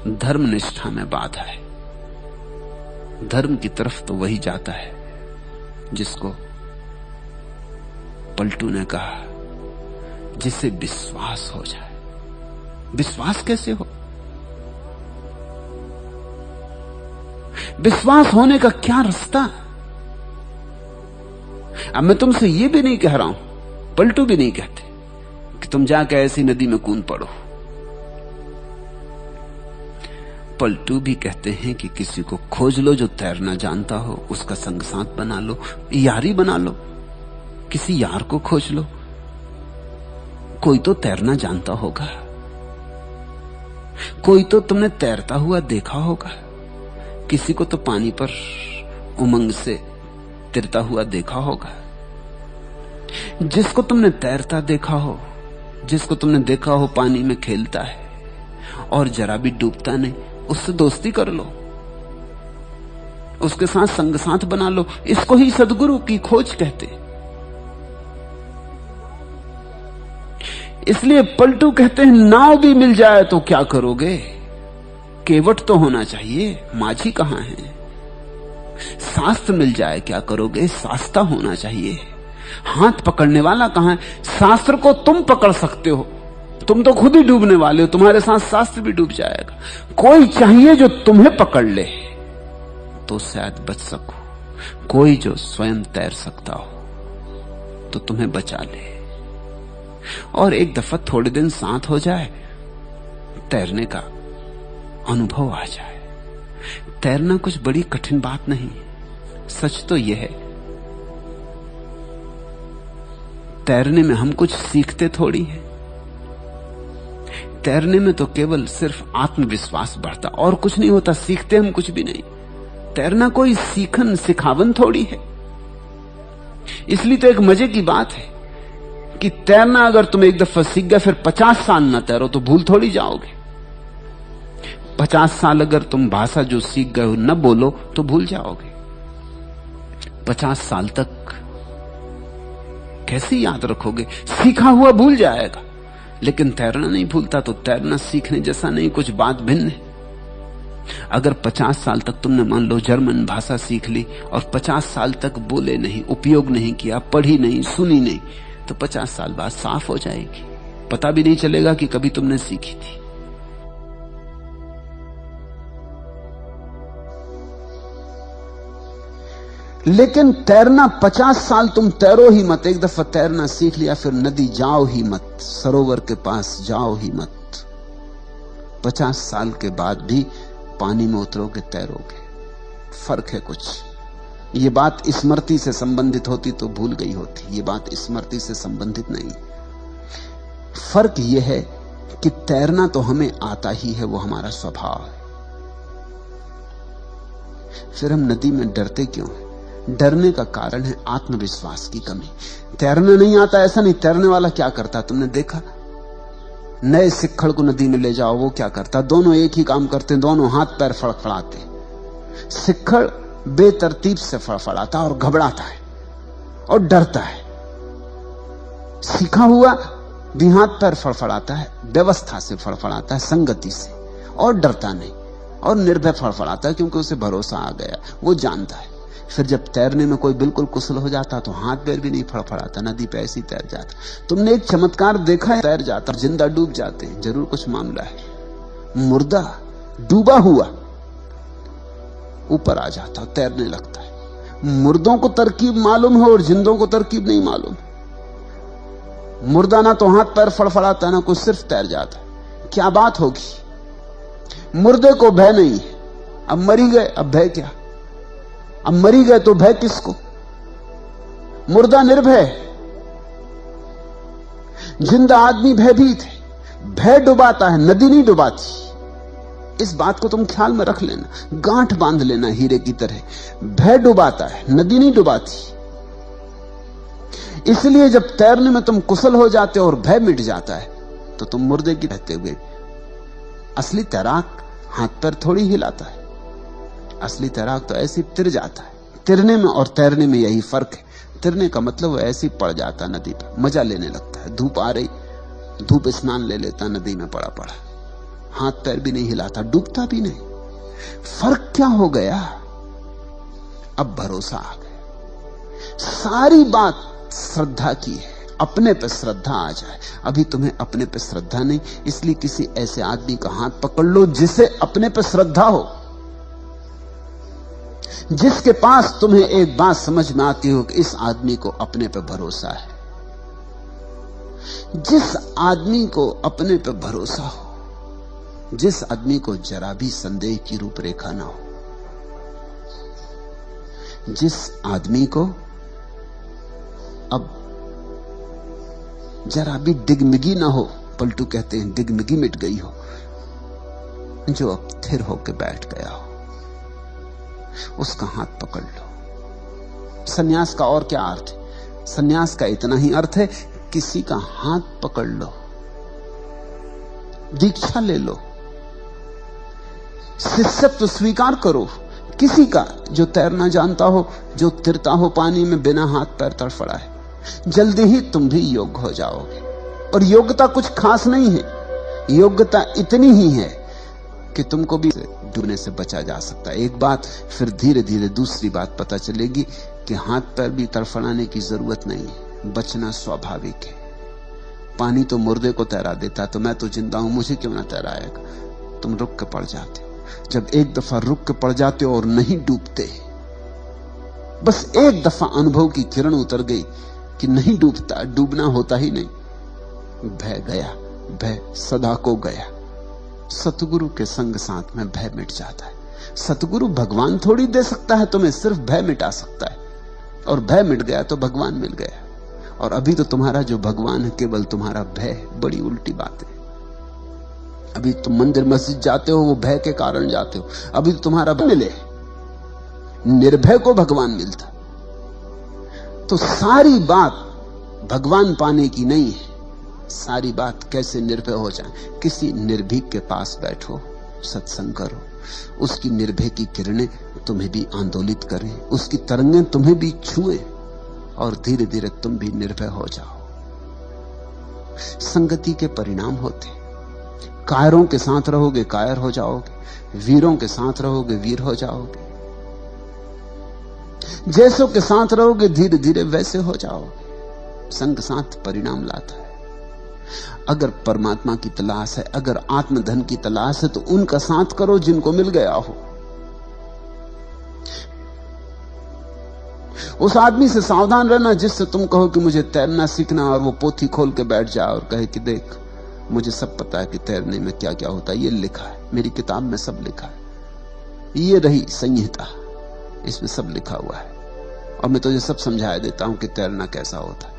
धर्मनिष्ठा में बाधा है। धर्म की तरफ तो वही जाता है जिसको पलटू ने कहा, जिसे विश्वास हो जाए। विश्वास कैसे हो? विश्वास होने का क्या रास्ता? अब मैं तुमसे यह भी नहीं कह रहा हूं, पलटू भी नहीं कहते कि तुम जाकर ऐसी नदी में कूद पड़ो। पलटू भी कहते हैं कि किसी को खोज लो जो तैरना जानता हो, उसका संग साथ बना लो, यारी बना लो, किसी यार को खोज लो, कोई तो तैरना जानता होगा, कोई तो तुमने तैरता हुआ देखा होगा, किसी को तो पानी पर उमंग से तिरता हुआ देखा होगा। जिसको तुमने तैरता देखा हो, जिसको तुमने देखा हो पानी में खेलता है और जरा भी डूबता नहीं, उससे दोस्ती कर लो, उसके साथ संग साथ बना लो। इसको ही सद्गुरु की खोज कहते। इसलिए पलटू कहते हैं, नाव भी मिल जाए तो क्या करोगे? केवट तो होना चाहिए, माझी कहां है? शास्त्र मिल जाए क्या करोगे? शास्ता होना चाहिए। हाथ पकड़ने वाला कहां है? शास्त्र को तुम पकड़ सकते हो, तुम तो खुद ही डूबने वाले हो, तुम्हारे साथ शास्त्र भी डूब जाएगा। कोई चाहिए जो तुम्हें पकड़ ले तो शायद बच सको, कोई जो स्वयं तैर सकता हो तो तुम्हें बचा ले। और एक दफा थोड़े दिन साथ हो जाए, तैरने का अनुभव आ जाए। तैरना कुछ बड़ी कठिन बात नहीं। सच तो यह है, तैरने में हम कुछ सीखते थोड़ी है। तैरने में तो केवल सिर्फ आत्मविश्वास बढ़ता, और कुछ नहीं होता। सीखते हम कुछ भी नहीं। तैरना कोई सीखन सिखावन थोड़ी है। इसलिए तो एक मजे की बात है कि तैरना अगर तुम एक दफा सीख गए, फिर 50 साल ना तैरो तो भूल थोड़ी जाओगे। 50 साल अगर तुम भाषा जो सीख गए हो न बोलो तो भूल जाओगे। 50 साल तक कैसे याद रखोगे? सीखा हुआ भूल जाएगा, लेकिन तैरना नहीं भूलता। तो तैरना सीखने जैसा नहीं, कुछ बात भिन्न है। अगर 50 साल तक तुमने मान लो जर्मन भाषा सीख ली और 50 साल तक बोले नहीं, उपयोग नहीं किया, पढ़ी नहीं, सुनी नहीं, तो 50 साल बाद साफ हो जाएगी। पता भी नहीं चलेगा कि कभी तुमने सीखी थी। लेकिन तैरना 50 साल तुम तैरो ही मत। एक दफा तैरना सीख लिया, फिर नदी जाओ ही मत, सरोवर के पास जाओ ही मत। 50 साल के बाद भी पानी में उतरोगे, तैरोगे। फर्क है कुछ। ये बात स्मृति से संबंधित होती तो भूल गई होती, ये बात स्मृति से संबंधित नहीं। फर्क यह है कि तैरना तो हमें आता ही है, वो हमारा स्वभाव है। फिर हम नदी में डरते क्यों हैं? डरने का कारण है आत्मविश्वास की कमी। तैरना नहीं आता ऐसा नहीं। तैरने वाला क्या करता तुमने देखा? नए सिक्खड़ को नदी में ले जाओ, वो क्या करता? दोनों एक ही काम करते हैं, दोनों हाथ पैर फड़फड़ाते। सिक्खड़ बेतरतीब से फड़फड़ाता और घबराता है और डरता है। सीखा हुआ भी हाथ पैर फड़फड़ाता है, व्यवस्था से फड़फड़ाता है, संगति से, और डरता नहीं और निर्भय फड़फड़ाता है, क्योंकि उसे भरोसा आ गया, वो जानता है। फिर जब तैरने में कोई बिल्कुल कुशल हो जाता तो हाथ पैर भी नहीं फड़फड़ाता, नदी पे ऐसे ही तैर जाता। तुमने एक चमत्कार देखा है, तैर जाता, जिंदा डूब जाते हैं, जरूर कुछ मामला है। मुर्दा डूबा हुआ ऊपर आ जाता, तैरने लगता है। मुर्दों को तरकीब मालूम है और जिंदों को तरकीब नहीं मालूम। मुर्दा ना तो हाथ पैर फड़फड़ाता, ना कुछ, सिर्फ तैर जाता। क्या बात होगी? मुर्दे को भय नहीं है, अब मरी गए, अब भय क्या? अब मरी गए तो भय किसको? मुर्दा निर्भय, जिंदा आदमी भयभीत है। भय डुबाता है, नदी नहीं डुबाती। इस बात को तुम ख्याल में रख लेना, गांठ बांध लेना हीरे की तरह। भय डुबाता है, नदी नहीं डुबाती। इसलिए जब तैरने में तुम कुशल हो जाते हो और भय मिट जाता है तो तुम मुर्दे की रहते हुए। असली तैराक हाथ पैर थोड़ी हिलाता है, असली तैराक तो ऐसे तिर जाता है। तिरने में और तैरने में यही फर्क है। तिरने का मतलब वो ऐसे ही पड़ जाता नदी पर, मजा लेने लगता है। धूप आ रही, धूप स्नान ले लेता नदी में पड़ा पड़ा, हाथ पैर भी नहीं हिलाता, डूबता भी नहीं। फर्क क्या हो गया? अब भरोसा आ गया। सारी बात श्रद्धा की है, अपने पे श्रद्धा आ जाए। अभी तुम्हें अपने पे श्रद्धा नहीं, इसलिए किसी ऐसे आदमी का हाथ पकड़ लो जिसे अपने पे श्रद्धा हो, जिसके पास तुम्हें एक बात समझ में आती हो कि इस आदमी को अपने पे भरोसा है। जिस आदमी को अपने पे भरोसा हो, जिस आदमी को जरा भी संदेह की रूपरेखा ना हो, जिस आदमी को अब जरा भी डिगमिगी ना हो, पलटू कहते हैं डिगमिगी मिट गई हो, जो अब थिर होकर बैठ गया हो, उसका हाथ पकड़ लो। सन्यास का और क्या अर्थ है? सन्यास का इतना ही अर्थ है, किसी का हाथ पकड़ लो, दीक्षा ले लो, शिष्यत्व स्वीकार करो। किसी का जो तैरना जानता हो, जो तिरता हो पानी में बिना हाथ पैर तड़फड़ाए। जल्दी ही तुम भी योग्य हो जाओगे। और योग्यता कुछ खास नहीं है, योग्यता इतनी ही है कि तुमको भी डूबने से बचा जा सकता है। एक बात, फिर धीरे धीरे दूसरी बात पता चलेगी कि हाथ पैर भी तड़फड़ाने की जरूरत नहीं है, बचना स्वाभाविक है। पानी तो मुर्दे को तैरा देता, तो मैं तो जिंदा हूं, मुझे क्यों ना तैराएगा? तुम रुक के पड़ जाते हो। जब एक दफा रुक के पड़ जाते हो और नहीं डूबते, बस एक दफा अनुभव की किरण उतर गई कि नहीं डूबता, डूबना होता ही नहीं, भय गया, भय सदा को गया। सतगुरु के संग साथ में भय मिट जाता है। सतगुरु भगवान थोड़ी दे सकता है तुम्हें, सिर्फ भय मिटा सकता है। और भय मिट गया तो भगवान मिल गया। और अभी तो तुम्हारा जो भगवान है केवल तुम्हारा भय। बड़ी उल्टी बात है। अभी तुम मंदिर मस्जिद जाते हो, वो भय के कारण जाते हो। अभी तो तुम्हारा भय मिले, निर्भय को भगवान मिलता। तो सारी बात भगवान पाने की नहीं है, सारी बात कैसे निर्भय हो जाए। किसी निर्भीक के पास बैठो, सत्संग करो, उसकी निर्भय की किरणें तुम्हें भी आंदोलित करें, उसकी तरंगें तुम्हें भी छुए, और धीरे धीरे तुम भी निर्भय हो जाओ। संगति के परिणाम होते। कायरों के साथ रहोगे, कायर हो जाओगे। वीरों के साथ रहोगे, वीर हो जाओगे। जैसों के साथ रहोगे, धीरे धीरे वैसे हो जाओगे। संग साथ परिणाम लाता है। अगर परमात्मा की तलाश है, अगर आत्मधन की तलाश है, तो उनका साथ करो जिनको मिल गया हो। उस आदमी से सावधान रहना जिससे तुम कहो कि मुझे तैरना सीखना, और वो पोथी खोल के बैठ जाए और कहे कि देख, मुझे सब पता है कि तैरने में क्या क्या होता है, ये लिखा है मेरी किताब में, सब लिखा है, ये रही संहिता, इसमें सब लिखा हुआ है, और मैं तुझे सब समझा देता हूं कि तैरना कैसा होता है।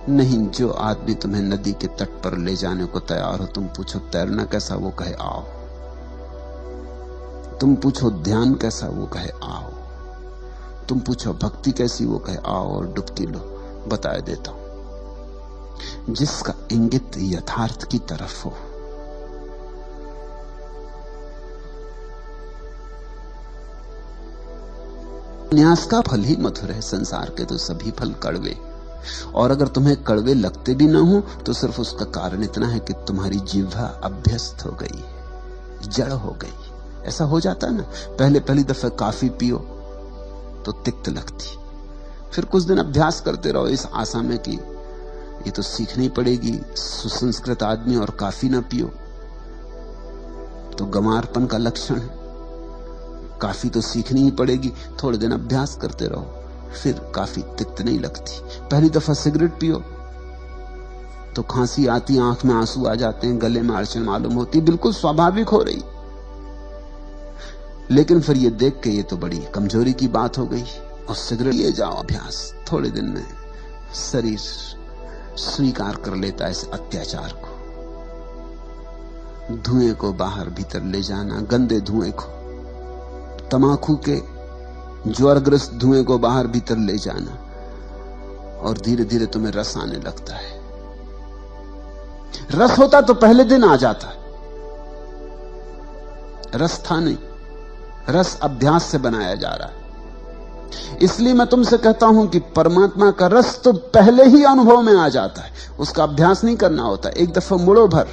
नहीं, जो आदमी तुम्हें नदी के तट पर ले जाने को तैयार हो, तुम पूछो तैरना कैसा, वो कहे आओ। तुम पूछो ध्यान कैसा, वो कहे आओ। तुम पूछो भक्ति कैसी, वो कहे आओ और डुबकी लो, बता देता हूं। जिसका इंगित यथार्थ की तरफ हो। न्यास का फल ही मधुर है, संसार के तो सभी फल कड़वे। और अगर तुम्हें कड़वे लगते भी ना हो तो सिर्फ उसका कारण इतना है कि तुम्हारी जिह्वा अभ्यस्त हो गई, जड़ हो गई। ऐसा हो जाता है ना, पहली दफे काफी पियो तो तिक्त लगती, फिर कुछ दिन अभ्यास करते रहो इस आशा में कि ये तो सीखनी पड़ेगी, सुसंस्कृत आदमी और काफी ना पियो तो गंवारपन का लक्षण है, काफी तो सीखनी ही पड़ेगी। थोड़े दिन अभ्यास करते रहो, फिर काफी तिक्त नहीं लगती। पहली दफा सिगरेट पियो तो खांसी आती, आंख में आंसू आ जाते हैं, गले में अड़चन मालूम होती, बिल्कुल स्वाभाविक हो रही। लेकिन फिर ये देख के ये तो बड़ी कमजोरी की बात हो गई, और सिगरेट लिए जाओ अभ्यास, थोड़े दिन में शरीर स्वीकार कर लेता है इस अत्याचार को। धुएं को बाहर भीतर ले जाना, गंदे धुएं को, तमाकू के ज्वरग्रस्त धुएं को बाहर भीतर ले जाना, और धीरे धीरे तुम्हें रस आने लगता है। रस होता तो पहले दिन आ जाता, रस था नहीं, रस अभ्यास से बनाया जा रहा है। इसलिए मैं तुमसे कहता हूं कि परमात्मा का रस तो पहले ही अनुभव में आ जाता है, उसका अभ्यास नहीं करना होता। एक दफा मुड़ो भर